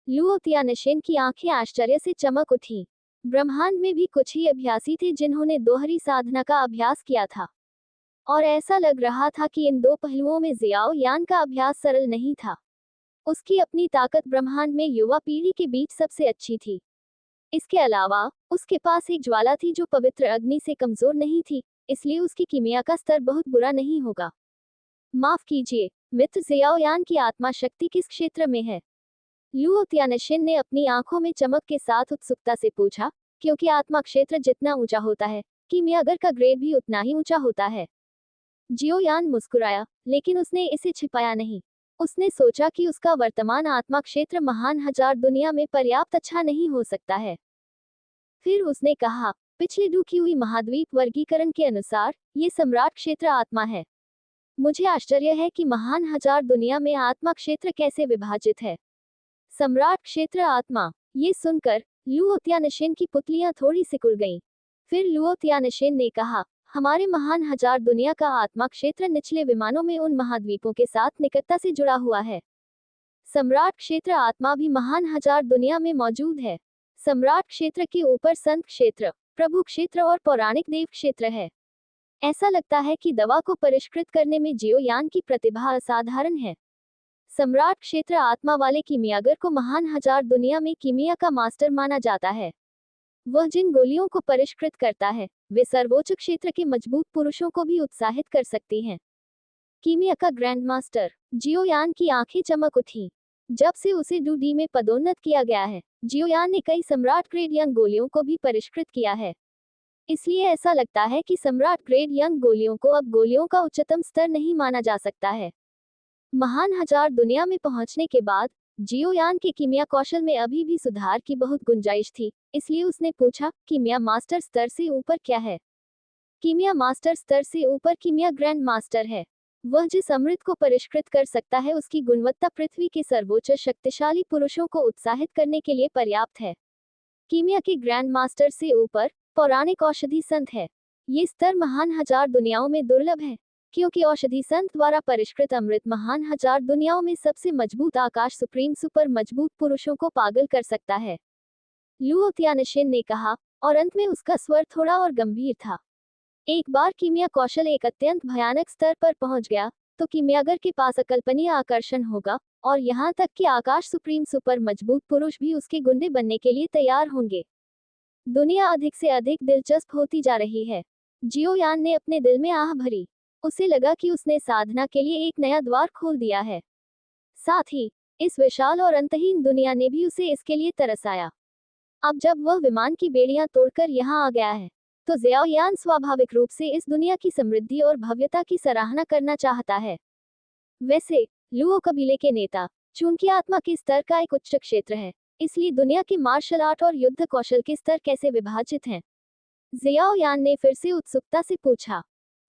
लुओ त्यानशीन की आंखें आश्चर्य से चमक उठी। ब्रह्मांड में भी कुछ ही अभ्यासी थे जिन्होंने दोहरी साधना का अभ्यास किया था, और ऐसा लग रहा था कि इन 2 पहलुओं में जियाओ यान का अभ्यास सरल नहीं था। उसकी अपनी ताकत ब्रह्मांड में युवा पीढ़ी के बीच सबसे अच्छी थी। इसके अलावा उसके पास एक ज्वाला थी जो पवित्र अग्नि से कमजोर नहीं थी, इसलिए उसकी कीमिया का स्तर बहुत बुरा नहीं होगा। माफ कीजिए, मित्र जियाओ यान की आत्मा शक्ति किस क्षेत्र में है? लुओ त्यानशीन ने अपनी आंखों में चमक के साथ उत्सुकता से पूछा, क्योंकि आत्मा क्षेत्र जितना ऊंचा होता है, कीमियागर का ग्रेड भी उतना ही ऊंचा होता है। जियो यान मुस्कुराया, लेकिन उसने इसे छिपाया नहीं। उसने सोचा कि उसका वर्तमान आत्मा क्षेत्र महान हजार दुनिया में पर्याप्त अच्छा नहीं हो सकता है। फिर उसने कहा, पिछले की हुई महाद्वीप वर्गीकरण के अनुसार ये सम्राट क्षेत्र आत्मा है। मुझे आश्चर्य है कि महान हजार दुनिया में आत्मा क्षेत्र कैसे विभाजित है। सम्राट क्षेत्र आत्मा। ये सुनकर लुओ त्यानशीन की पुतलियां थोड़ी सिकुड़ गईं। फिर लुओ त्यानशीन ने कहा, हमारे महान हजार दुनिया का आत्मा क्षेत्र निचले विमानों में उन महाद्वीपों के साथ निकटता से जुड़ा हुआ है। सम्राट क्षेत्र आत्मा भी महान हजार दुनिया में मौजूद है। सम्राट क्षेत्र के ऊपर संत क्षेत्र, प्रभु क्षेत्र और पौराणिक देव क्षेत्र है। ऐसा लगता है कि दवा को परिष्कृत करने में जियो यान की प्रतिभा असाधारण है। सम्राट क्षेत्र आत्मा वाले कीमियागर को महान हजार दुनिया में कीमिया का मास्टर माना जाता है। वह जिन गोलियों को परिष्कृत करता है वे सर्वोच्च क्षेत्र के मजबूत पुरुषों को भी उत्साहित कर सकती हैं। कीमिया का ग्रैंड मास्टर जियोयान की आंखें चमक उठी। जब से उसे डूडी में पदोन्नत किया गया है, जियोयान ने कई सम्राट ग्रेड यंग गोलियों को भी परिष्कृत किया है। इसलिए ऐसा लगता है कि सम्राट ग्रेड यंग गोलियों को अब गोलियों का उच्चतम स्तर नहीं माना जा सकता है। महान हजार दुनिया में पहुंचने के बाद जियोयान के कीमिया कौशल में अभी भी सुधार की बहुत गुंजाइश थी, इसलिए उसने पूछा, कीमिया मास्टर स्तर से ऊपर क्या है? कीमिया मास्टर स्तर से ऊपर कीमिया ग्रैंड मास्टर है। वह जिस अमृत को परिष्कृत कर सकता है उसकी गुणवत्ता पृथ्वी के सर्वोच्च शक्तिशाली पुरुषों को उत्साहित करने के लिए पर्याप्त है। कीमिया के ग्रैंड मास्टर से ऊपर पौराणिक औषधि संत है। ये स्तर महान हजार दुनियाओं में दुर्लभ है, क्योंकि औषधि संत द्वारा परिष्कृत अमृत महान हजार दुनियाओं में सबसे मजबूत आकाश सुप्रीम सुपर मजबूत पुरुषों को पागल कर सकता है, लुओ तियानशिन ने कहा, और अंत में उसका स्वर थोड़ा और गंभीर था। एक बार कीमिया कौशल एक अत्यंत भयानक स्तर पर पहुंच गया तो कीमियागर के पास अकल्पनीय आकर्षण होगा, और यहाँ तक कि आकाश सुप्रीम सुपर मजबूत पुरुष भी उसके गुंडे बनने के लिए तैयार होंगे। दुनिया अधिक से अधिक दिलचस्प होती जा रही है। जियोयान ने अपने दिल में आह भरी। उसे लगा कि उसने साधना के लिए एक नया द्वार खोल दिया है। साथ ही इस विशाल और अंतहीन दुनिया ने भी उसे इसके लिए तरसाया। अब जब वह विमान की बेड़ियां तोड़कर यहाँ आ गया है तो जियाओयान स्वाभाविक रूप से इस दुनिया की समृद्धि और भव्यता की सराहना करना चाहता है। वैसे लुओ कबीले के नेता, चूंकि आत्मा के स्तर का एक उच्च क्षेत्र है, इसलिए दुनिया के मार्शल आर्ट और युद्ध कौशल के स्तर कैसे विभाजित हैं? जियाओयान ने फिर से उत्सुकता से पूछा।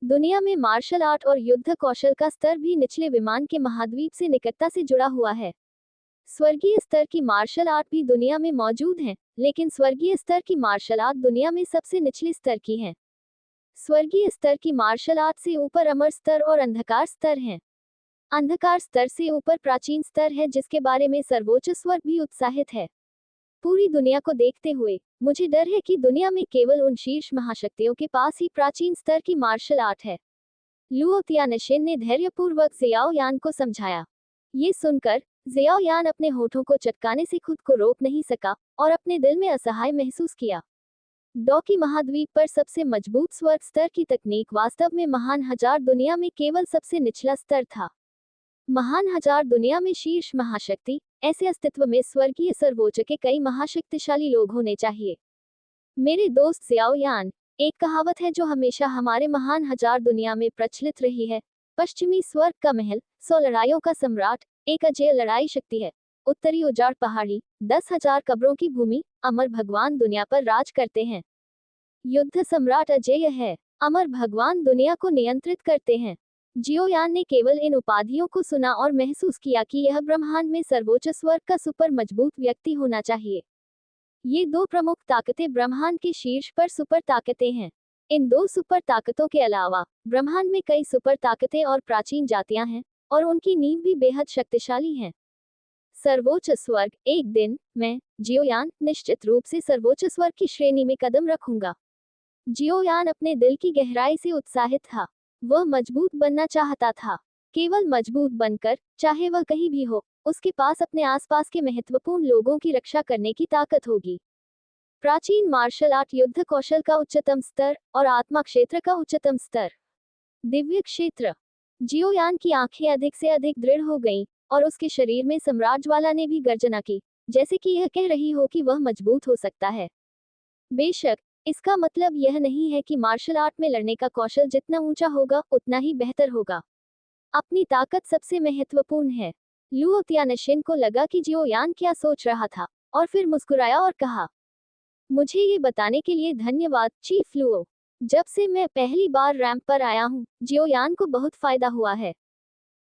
दुनिया में मार्शल आर्ट और युद्ध कौशल का स्तर भी निचले विमान के महाद्वीप से निकटता से जुड़ा हुआ है। स्वर्गीय स्तर की मार्शल आर्ट भी दुनिया में मौजूद हैं, लेकिन स्वर्गीय स्तर की मार्शल आर्ट दुनिया में सबसे निचले स्तर की हैं। स्वर्गीय स्तर की मार्शल आर्ट से ऊपर अमर स्तर और अंधकार स्तर हैं। अंधकार स्तर से ऊपर प्राचीन स्तर है, जिसके बारे में सर्वोच्च स्वर्ग भी उत्साहित है। पूरी दुनिया को देखते हुए मुझे डर है कि दुनिया में केवल उन शीर्ष महाशक्तियों के पास ही प्राचीन स्तर की मार्शल आर्ट है, लुओ तियानशिन ने धैर्यपूर्वक जियाओयान को समझाया। ये सुनकर जियाओयान अपने होठों को चटकाने से खुद को रोक नहीं सका और अपने दिल में असहाय महसूस किया। डॉकी महाद्वीप पर सबसे मजबूत स्वर्ग स्तर की तकनीक वास्तव में महान हजार दुनिया में केवल सबसे निचला स्तर था। महान हजार दुनिया में शीर्ष महाशक्ति, ऐसे अस्तित्व में स्वर्गीय सर्वोच्च के कई महाशक्तिशाली लोग होने चाहिए। मेरे दोस्त जियाओयान, एक कहावत है जो हमेशा हमारे महान हजार दुनिया में प्रचलित रही है, पश्चिमी स्वर्ग का महल, 100 लड़ाइयों का सम्राट, एक अजेय लड़ाई शक्ति है। उत्तरी उजाड़ पहाड़ी, 10,000 कब्रों की भूमि, अमर भगवान दुनिया पर राज करते हैं। युद्ध सम्राट अजेय है, अमर भगवान दुनिया को नियंत्रित करते हैं। जियोयान ने केवल इन उपाधियों को सुना और महसूस किया कि यह ब्रह्मांड में सर्वोच्च स्वर्ग का सुपर मजबूत व्यक्ति होना चाहिए। ये दो प्रमुख ताकतें ब्रह्मांड के शीर्ष पर सुपर ताकतें हैं। इन दो सुपर ताकतों के अलावा ब्रह्मांड में कई सुपर ताकतें और प्राचीन जातियां हैं, और उनकी नींव भी बेहद शक्तिशाली हैं। सर्वोच्च स्वर्ग, एक दिन मैं, जियोयान, निश्चित रूप से सर्वोच्च स्वर्ग की श्रेणी में कदम रखूंगा। जियोयान अपने दिल की गहराई से उत्साहित था। वह मजबूत बनना चाहता था। केवल मजबूत बनकर, चाहे वह कहीं भी हो, उसके पास अपने आसपास के महत्वपूर्ण लोगों की रक्षा करने की ताकत होगी। प्राचीन मार्शल आर्ट युद्ध कौशल का उच्चतम स्तर और आत्मा क्षेत्र का उच्चतम स्तर। दिव्य क्षेत्र। जियोयान की आंखें अधिक से अधिक दृढ़ हो गईं, और उसके शरीर में सम्राज्वाला ने भी गर्जना की, जैसे कि यह कह रही हो कि वह मजबूत हो सकता है। बेशक, इसका मतलब यह नहीं है कि मार्शल आर्ट में लड़ने का कौशल जितना ऊंचा होगा उतना ही बेहतर होगा। अपनी ताकत सबसे महत्वपूर्ण है। लुओ तियानशिन को लगा कि जियोयान क्या सोच रहा था, और फिर मुस्कुराया और कहा, मुझे ये बताने के लिए धन्यवाद, चीफ लुओ। जब से मैं पहली बार रैंप पर आया हूँ, जियोयान को बहुत फायदा हुआ है।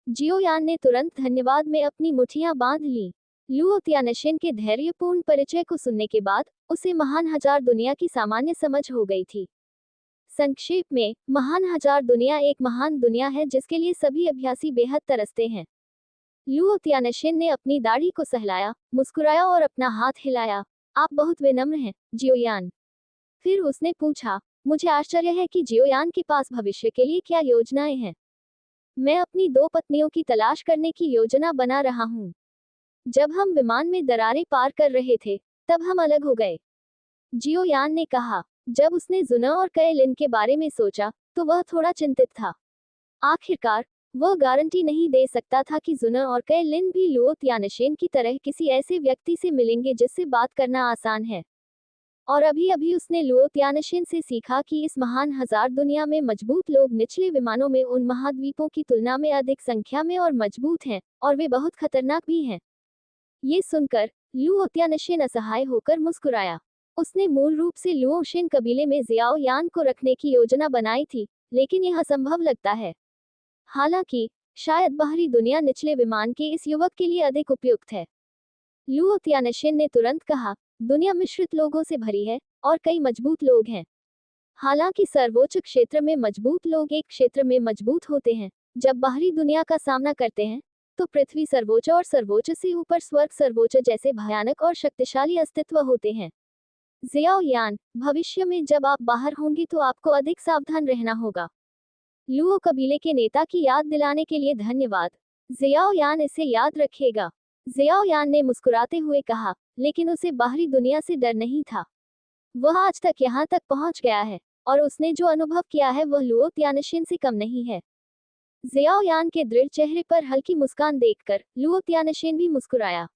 जियोयान ने तुरंत धन्यवाद में अपनी मुठ्ठियां बांध लीं। लुओ तियानशिन के धैर्यपूर्ण परिचय को सुनने के बाद उसे महान हजार दुनिया की सामान्य समझ हो गई थी। संक्षेप में, महान हजार दुनिया एक महान दुनिया है जिसके लिए सभी अभ्यासी बेहद तरसते हैं। लुओ तियानशिन ने अपनी दाढ़ी को सहलाया, मुस्कुराया और अपना हाथ हिलाया। आप बहुत विनम्र हैं, जियोयान। फिर उसने पूछा, मुझे आश्चर्य है कि जियोयान के पास भविष्य के लिए क्या योजनाएं हैं। मैं अपनी 2 पत्नियों की तलाश करने की योजना बना रहा हूँ। जब हम विमान में दरारें पार कर रहे थे, तब हम अलग हो गए। जियो यान ने कहा। जब उसने जुना और कए लिन के बारे में सोचा तो वह थोड़ा चिंतित था। आखिरकार वह गारंटी नहीं दे सकता था कि जुना और कए लिन भी लुओ तियानशेन की तरह किसी ऐसे व्यक्ति से मिलेंगे जिससे बात करना आसान है। और अभी अभी उसने लुओ तियानशेन से सीखा कि इस महान हजार दुनिया में मजबूत लोग निचले विमानों में उन महाद्वीपों की तुलना में अधिक संख्या में और मजबूत हैं, और वे बहुत खतरनाक भी हैं। ये सुनकर लुओ तियानशेन असहाय होकर मुस्कुराया। उसने मूल रूप से लुओ शेन कबीले में जियाओ यान को रखने की योजना बनाई थी, लेकिन यह असंभव लगता है। हालांकि शायद बाहरी दुनिया निचले विमान के इस युवक के लिए अधिक उपयुक्त है। लुओ तियानशेन ने तुरंत कहा, दुनिया मिश्रित लोगों से भरी है और कई मजबूत लोग हैं। हालांकि सर्वोच्च क्षेत्र में मजबूत लोग एक क्षेत्र में मजबूत होते हैं। जब बाहरी दुनिया का सामना करते हैं तो पृथ्वी सर्वोच्च और सर्वोच्च से ऊपर स्वर्ग सर्वोच्च जैसे भयानक और शक्तिशाली अस्तित्व होते हैं। जियाओ यान, भविष्य में जब आप बाहर होंगे तो आपको अधिक सावधान रहना होगा। लुओ कबीले के नेता की याद दिलाने के लिए धन्यवाद। जियाओ यान इसे याद रखेगा। जियाओ यान ने मुस्कुराते हुए कहा, लेकिन उसे बाहरी दुनिया से डर नहीं था। वह आज तक यहाँ तक पहुँच गया है, और उसने जो अनुभव किया है वह लुओ तियानशेन से कम नहीं है। जियाओ यान के दृढ़ चेहरे पर हल्की मुस्कान देखकर लुओ तियानशेन भी मुस्कुराया।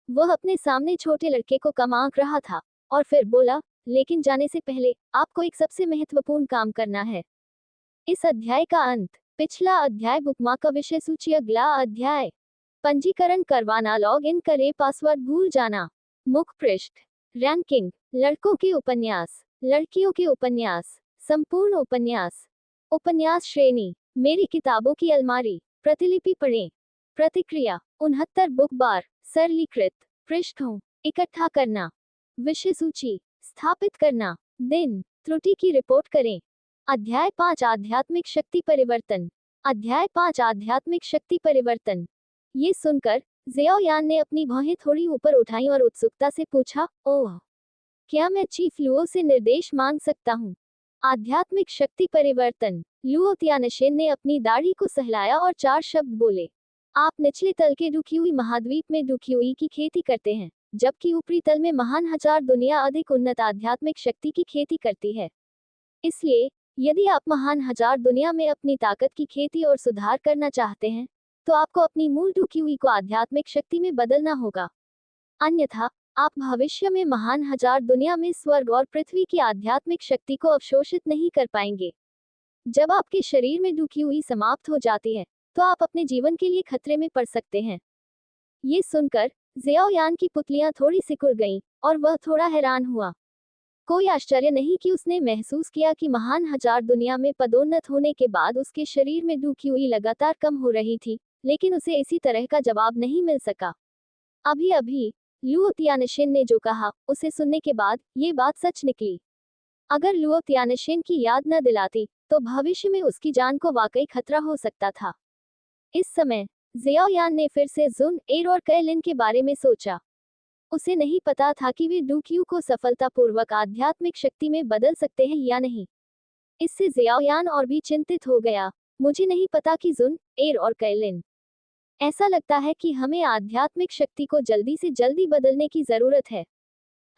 वह अपने सामने छोटे लड़के को कम आंक रहा था, और फिर बोला, लेकिन जाने से पहले आपको एक सबसे महत्वपूर्ण काम करना है। इस अध्याय का अंत। पिछला अध्याय बुकमार्क का विषय सूची। अगला अध्याय। पंजीकरण करवाना, लॉग इन करें, पासवर्ड भूल जाना। मुख्य पृष्ठ। रैंकिंग। लड़कों के उपन्यास, लड़कियों के उपन्यास, संपूर्ण उपन्यास। उपन्यास श्रेणी। मेरी किताबों की अलमारी। प्रतिलिपि पढ़ें। प्रतिक्रिया। 69 बुक बार। सरलीकृत। पृष्ठों। इकट्ठा करना। विषय सूची। स्थापित करना। दिन। त्रुटि की रिपोर्ट करें। अध्याय 5 आध्यात्मिक शक्ति परिवर्तन। अध्याय 5 आध्यात्मिक शक्ति परिवर्तन। ये सुनकर जियाओ यान ने अपनी भौहें थोड़ी ऊपर उठाई और उत्सुकता से पूछा, ओह, क्या मैं चीफ लुओ से निर्देश मांग सकता हूँ? आध्यात्मिक शक्ति परिवर्तन। लुओ तियानशेन ने अपनी दाढ़ी को सहलाया और 4 शब्द बोले। आप निचले तल के डुक्यूई महाद्वीप में डुक्यूई की खेती करते हैं, जबकि ऊपरी तल में महान हजार दुनिया अधिक उन्नत आध्यात्मिक शक्ति की खेती करती है। इसलिए यदि आप महान हजार दुनिया में अपनी ताकत की खेती और सुधार करना चाहते हैं, तो आपको अपनी मूल डुक्यूई को आध्यात्मिक शक्ति में बदलना होगा। अन्यथा आप भविष्य में महान हजार दुनिया में स्वर्ग और पृथ्वी की आध्यात्मिक शक्ति को अवशोषित नहीं कर पाएंगे। जब आपके शरीर में डुक्यूई समाप्त हो जाती है, तो आप अपने जीवन के लिए खतरे में पड़ सकते हैं। ये सुनकर जियाओ यान की पुतलियां थोड़ी सिकुड़ गईं, और वह थोड़ा हैरान हुआ। कोई आश्चर्य नहीं कि उसने महसूस किया कि महान हजार दुनिया में पदोन्नत होने के बाद उसके शरीर में डुक्यूई लगातार कम हो रही थी, लेकिन उसे इसी तरह का जवाब नहीं मिल सका। अभी अभी लुओ तियानशेन ने जो कहा, उसे सुनने के बाद ये बात सच निकली। अगर लुओ तियानशेन की याद न दिलाती, तो भविष्य में उसकी जान को वाकई खतरा हो सकता था। इस समय जियाओ यान ने फिर से जुन, एर और कए लिन के बारे में सोचा। उसे नहीं पता था कि वे डुक्यू को सफलतापूर्वक आध्यात्मिक शक्ति में बदल सकते हैं या नहीं। इससे जियाओ यान और भी चिंतित हो गया। मुझे नहीं पता कि जुन, एर और कए लिन। ऐसा लगता है कि हमें आध्यात्मिक शक्ति को जल्दी से जल्दी बदलने की जरूरत है।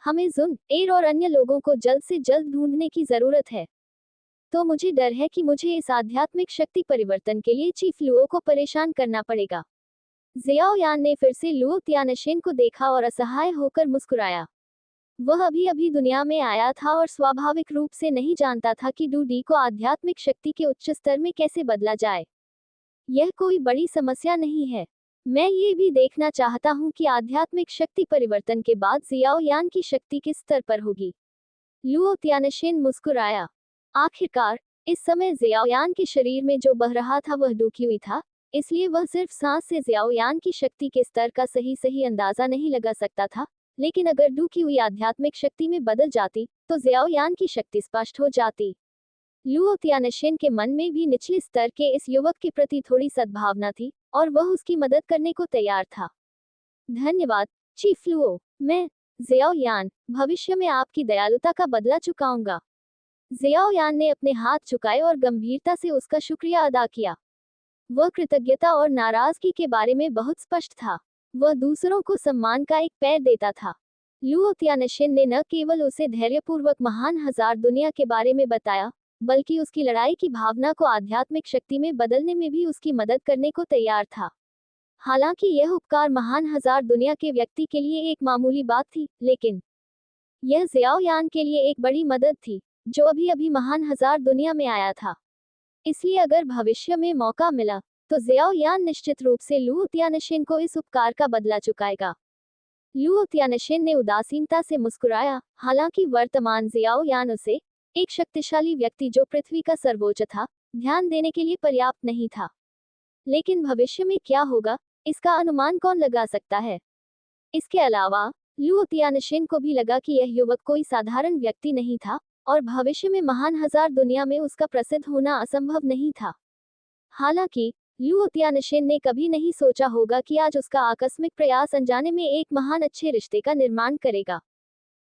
हमें जुन, एर और अन्य लोगों को जल्द से जल्द ढूंढने की जरूरत है। तो मुझे डर है कि मुझे इस आध्यात्मिक शक्ति परिवर्तन के लिए चीफ लुओ को परेशान करना पड़ेगा। जियाओ यान ने फिर से लुओ तियानशेन को देखा और असहाय होकर मुस्कुराया। वह अभी अभी दुनिया में आया था और स्वाभाविक रूप से नहीं जानता था कि डू डी को आध्यात्मिक शक्ति के उच्च स्तर में कैसे बदला जाए। यह कोई बड़ी समस्या नहीं है। मैं ये भी देखना चाहता हूँ कि आध्यात्मिक शक्ति परिवर्तन के बाद जियाओ यान की शक्ति किस स्तर पर होगी। लुओ तियानशेन मुस्कुराया। आखिरकार इस समय जियाओ यान के शरीर में जो बह रहा था वह डुक्यूई था, इसलिए वह सिर्फ सांस से जियाओ यान की शक्ति के स्तर का सही अंदाजा नहीं लगा सकता था। लेकिन अगर डुक्यूई आध्यात्मिक शक्ति में बदल जाती, तो जियाओ यान की शक्ति स्पष्ट हो जाती। लुओ तियानशेन के मन में भी निचले स्तर के इस युवक के प्रति थोड़ी सद्भावना थी, और वह उसकी मदद करने को तैयार था। धन्यवाद चीफ लुओ। मैं, जियाओ यान, भविष्य में आपकी दयालुता का बदला चुकाऊंगा। जियाओ यान ने अपने हाथ झुकाए और गंभीरता से उसका शुक्रिया अदा किया। वह कृतज्ञता और नाराजगी के बारे में बहुत स्पष्ट था। वह दूसरों को सम्मान का एक पैर देता था। लुओ तियानशीन ने न केवल उसे धैर्यपूर्वक महान हजार दुनिया के बारे में बताया, बल्कि उसकी लड़ाई की भावना को आध्यात्मिक शक्ति में बदलने में भी उसकी मदद करने को तैयार था। हालांकि यह उपकार महान हजार दुनिया के व्यक्ति के लिए एक मामूली बात थी, लेकिन यह ज़ियाओ यान के लिए एक बड़ी मदद थी, जो अभी अभी महान हजार दुनिया में आया था। इसलिए अगर भविष्य में मौका मिला, तो ज़ियाओ यान निश्चित रूप से लुओ तियानशीन को इस उपकार का बदला चुकाएगा। लुओ तियानशीन ने उदासीनता से मुस्कुराया। हालांकि वर्तमान ज़ियाओ यान उसे, एक शक्तिशाली व्यक्ति जो पृथ्वी का सर्वोच्च था, ध्यान देने के लिए पर्याप्त नहीं था। लेकिन भविष्य में क्या होगा, इसका अनुमान कौन लगा सकता है। इसके अलावा लुओ तियानशीन को भी लगा कि यह युवक कोई साधारण व्यक्ति नहीं था, और भविष्य में महान हजार दुनिया में उसका प्रसिद्ध होना असंभव नहीं था। हालांकि लुओ तियानशीन ने कभी नहीं सोचा होगा कि आज उसका आकस्मिक प्रयास अनजाने में एक महान अच्छे रिश्ते का निर्माण करेगा।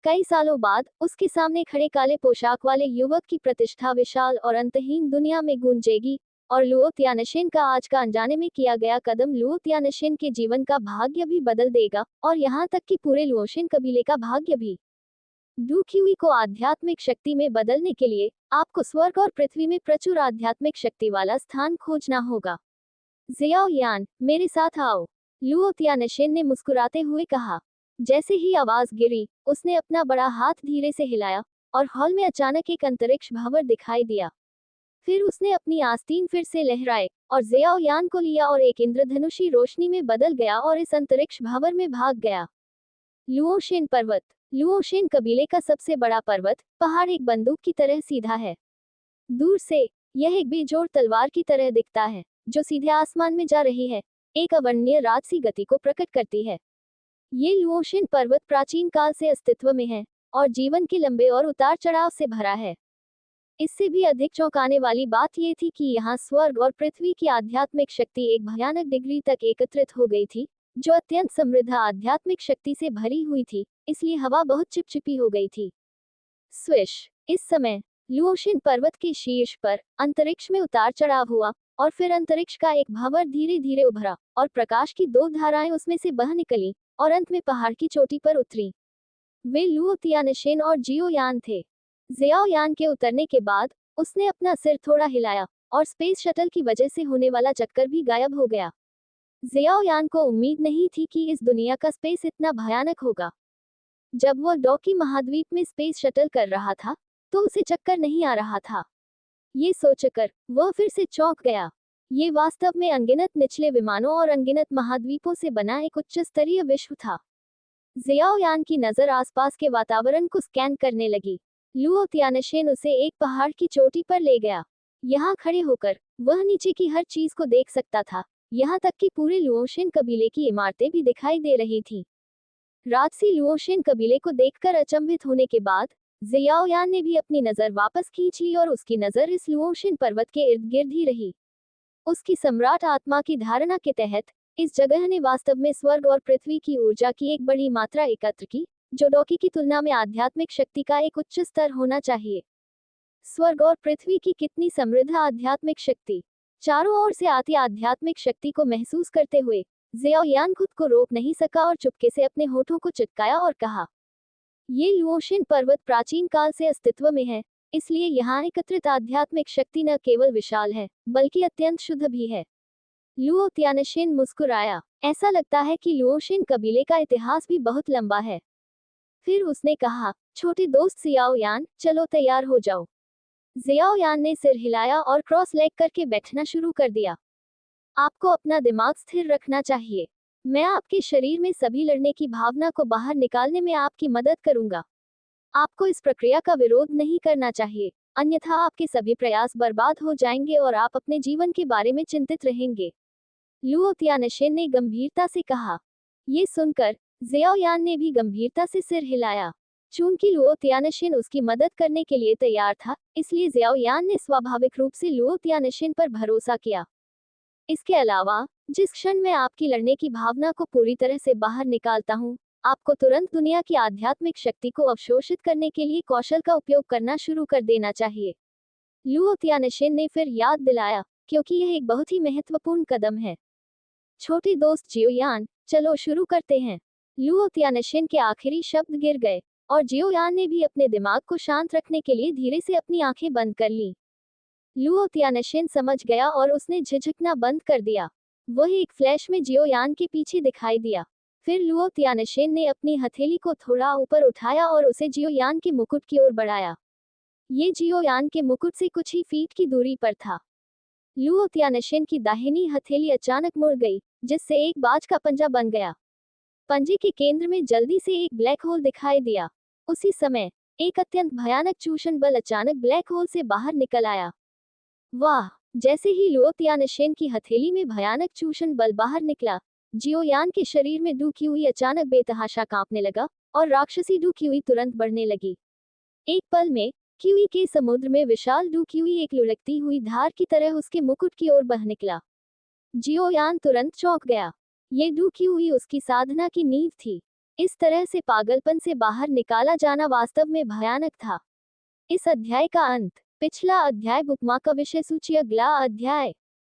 कई सालों बाद उसके सामने खड़े काले पोशाक वाले युवक की प्रतिष्ठा विशाल और अंतहीन दुनिया में गूंजेगी, और लुओ तियानशीन का आज का अनजाने में किया गया कदम लुओ तियानशीन के जीवन का भाग्य भी बदल देगा, और यहाँ तक कि पूरे लुओशिन कबीले का भाग्य भी। डू क्यूई को आध्यात्मिक शक्ति में बदलने के लिए आपको स्वर्ग और पृथ्वी में प्रचुर आध्यात्मिक शक्ति वाला स्थान खोजना होगा। ज़ियाओ यान, मेरे साथ आओ, लुओ तियानशीन ने मुस्कुराते हुए कहा। जैसे ही आवाज गिरी, उसने अपना बड़ा हाथ धीरे से हिलाया, और हॉल में अचानक एक अंतरिक्ष भंवर दिखाई दिया। फिर उसने अपनी आस्तीन फिर से लहराए, और ज़ियाओ यान को लिया और एक इंद्रधनुषी रोशनी में बदल गया और इस अंतरिक्ष भंवर में भाग गया। लुओशिन पर्वत। लुओशिन कबीले का सबसे बड़ा पर्वत पहाड़ एक बंदूक की तरह सीधा है। दूर से यह एक बेजोड़ तलवार की तरह दिखता है, जो सीधे आसमान में जा रही है, एक अवर्णनीय राजसी गति को प्रकट करती है। ये लुओशिन पर्वत प्राचीन काल से अस्तित्व में है, और जीवन के लंबे और उतार चढ़ाव से भरा है। इससे भी अधिक चौंकाने वाली बात यह थी कि यहाँ स्वर्ग और पृथ्वी की आध्यात्मिक शक्ति एक भयानक डिग्री तक एकत्रित हो गई थी, जो अत्यंत समृद्ध आध्यात्मिक शक्ति से भरी हुई थी, इसलिए हवा बहुत चिपचिपी हो गई थी। स्विश। इस समय लुओशिन पर्वत के शीर्ष पर अंतरिक्ष में उतार चढ़ाव हुआ, और फिर अंतरिक्ष का एक भंवर धीरे धीरे उभरा, और प्रकाश की दो धाराएं उसमें से बह निकली, और अंत में पहाड़ की चोटी पर उतरी। वे लुओ तियानशीन और जियो यान थे। ज़ियाओ यान के उतरने के बाद उसने अपना सिर थोड़ा हिलाया, और स्पेस शटल की वजह से होने वाला चक्कर भी गायब हो गया। ज़ियाओ यान को उम्मीद नहीं थी कि इस दुनिया का स्पेस इतना भयानक होगा। जब वह डॉकी महाद्वीप में स्पेस शटल कर रहा था, तो उसे चक्कर नहीं आ रहा था। ये सोचकर वह फिर से चौंक गया। ये वास्तव में अनगिनत निचले विमानों और अनगिनत महाद्वीपों से बना एक उच्च स्तरीय विश्व था। ज़ियाओ यान की नज़र आसपास के वातावरण को स्कैन करने लगी। लुओ तियानशीन उसे एक पहाड़ की चोटी पर ले गया। यहाँ खड़े होकर वह नीचे की हर चीज को देख सकता था, यहाँ तक कि पूरे लुओशिन कबीले की इमारतें भी दिखाई दे रही थीं। राजसी लुओशिन कबीले को देखकर अचंभित होने के बाद ज़ियाओ यान ने भी अपनी नजर वापस खींच ली, और उसकी नजर इस लुओशिन पर्वत के इर्द गिर्द ही रही। उसकी सम्राट आत्मा की धारणा के तहत इस जगह ने वास्तव में स्वर्ग और पृथ्वी की ऊर्जा की एक बड़ी मात्रा एकत्र की, जो डॉकी की तुलना में आध्यात्मिक शक्ति का एक उच्च स्तर होना चाहिए। स्वर्ग और पृथ्वी की कितनी समृद्ध आध्यात्मिक शक्ति! चारों ओर से आती आध्यात्मिक शक्ति को महसूस करते हुए ज़ियाओ यान खुद को रोक नहीं सका और चुपके से अपने होठों को चिटकाया और कहा, ये लुओशिन पर्वत प्राचीन काल से अस्तित्व में है, इसलिए यहाँ एकत्रित आध्यात्मिक शक्ति न केवल विशाल है, बल्कि अत्यंत शुद्ध भी है। लुओ तियानशीन मुस्कुराया। ऐसा लगता है कि लुओशिन कबीले का इतिहास भी बहुत लंबा है। फिर उसने कहा, छोटे दोस्त ज़ियाओ यान, चलो तैयार हो जाओ। ज़ियाओ यान ने सिर हिलाया और क्रॉस लेग करके बैठना शुरू कर दिया। आपको अपना दिमाग स्थिर रखना चाहिए। मैं आपके शरीर में सभी लड़ने की भावना को बाहर निकालने में आपकी मदद करूंगा। आपको इस प्रक्रिया का विरोध नहीं करना चाहिए, अन्यथा आपके सभी प्रयास बर्बाद हो जाएंगे और आप अपने जीवन के बारे में चिंतित रहेंगे। लुओ तियानशीन ने गंभीरता से कहा। ये सुनकर ज़ियाओ यान ने भी गंभीरता से सिर हिलाया। चूंकि लुओ तियानशीन उसकी मदद करने के लिए तैयार था, इसलिए ज़ियाओ यान ने स्वाभाविक रूप से लुओ तियानशीन पर भरोसा किया। इसके अलावा, जिस क्षण मैं आपकी लड़ने की भावना को पूरी तरह से बाहर निकालता हूँ, आपको तुरंत दुनिया की आध्यात्मिक शक्ति को अवशोषित करने के लिए कौशल का उपयोग करना शुरू कर देना चाहिए। लुओ तियानशीन ने फिर याद दिलाया, क्योंकि यह एक बहुत ही महत्वपूर्ण कदम है। छोटे दोस्त जियो यान, चलो शुरू करते हैं। लुओ तियानशिन के आखिरी शब्द गिर गए और जियोयान ने भी अपने दिमाग को शांत रखने के लिए धीरे से अपनी आंखें बंद कर ली। लुओ तियानशिन समझ गया और उसने झिझकना बंद कर दिया। वह एक फ्लैश में जियोयान के पीछे दिखाई दिया। फिर लुओ तियानशिन ने अपनी हथेली को थोड़ा ऊपर उठाया और उसे जियोयान के मुकुट की ओर बढ़ाया। ये जियोयान के मुकुट से कुछ ही फीट की दूरी पर था। लुओ तियानशिन की दाहिनी हथेली अचानक मुड़ गई, जिससे एक बाज का पंजा बन गया। पंजे के केंद्र में जल्दी से एक ब्लैक होल दिखाई दिया। उसी समय एक अत्यंत भयानक चूषण बल अचानक ब्लैक होल से बाहर निकल आया। वाह! जैसे ही लुओ तियानशिन की हथेली में भयानक चूषण बल बाहर निकला, जियोयान के शरीर में डू क्यूई अचानक बेतहाशा कांपने लगा और राक्षसी डू क्यूई तुरंत बढ़ने लगी। एक पल में क्यूई के समुद्र में विशाल डू क्यूई एक लुढ़कती हुई धार की तरह उसके मुकुट की ओर बह निकला। जियोयान तुरंत चौंक गया। ये डू क्यूई उसकी साधना की नींव थी। इस तरह से पागलपन से बाहर निकाला जाना वास्तव में भयानक था। इस अध्याय का अंत। पिछला अध्याय बुकमार्क का विषय सूची। अगला अध्याय।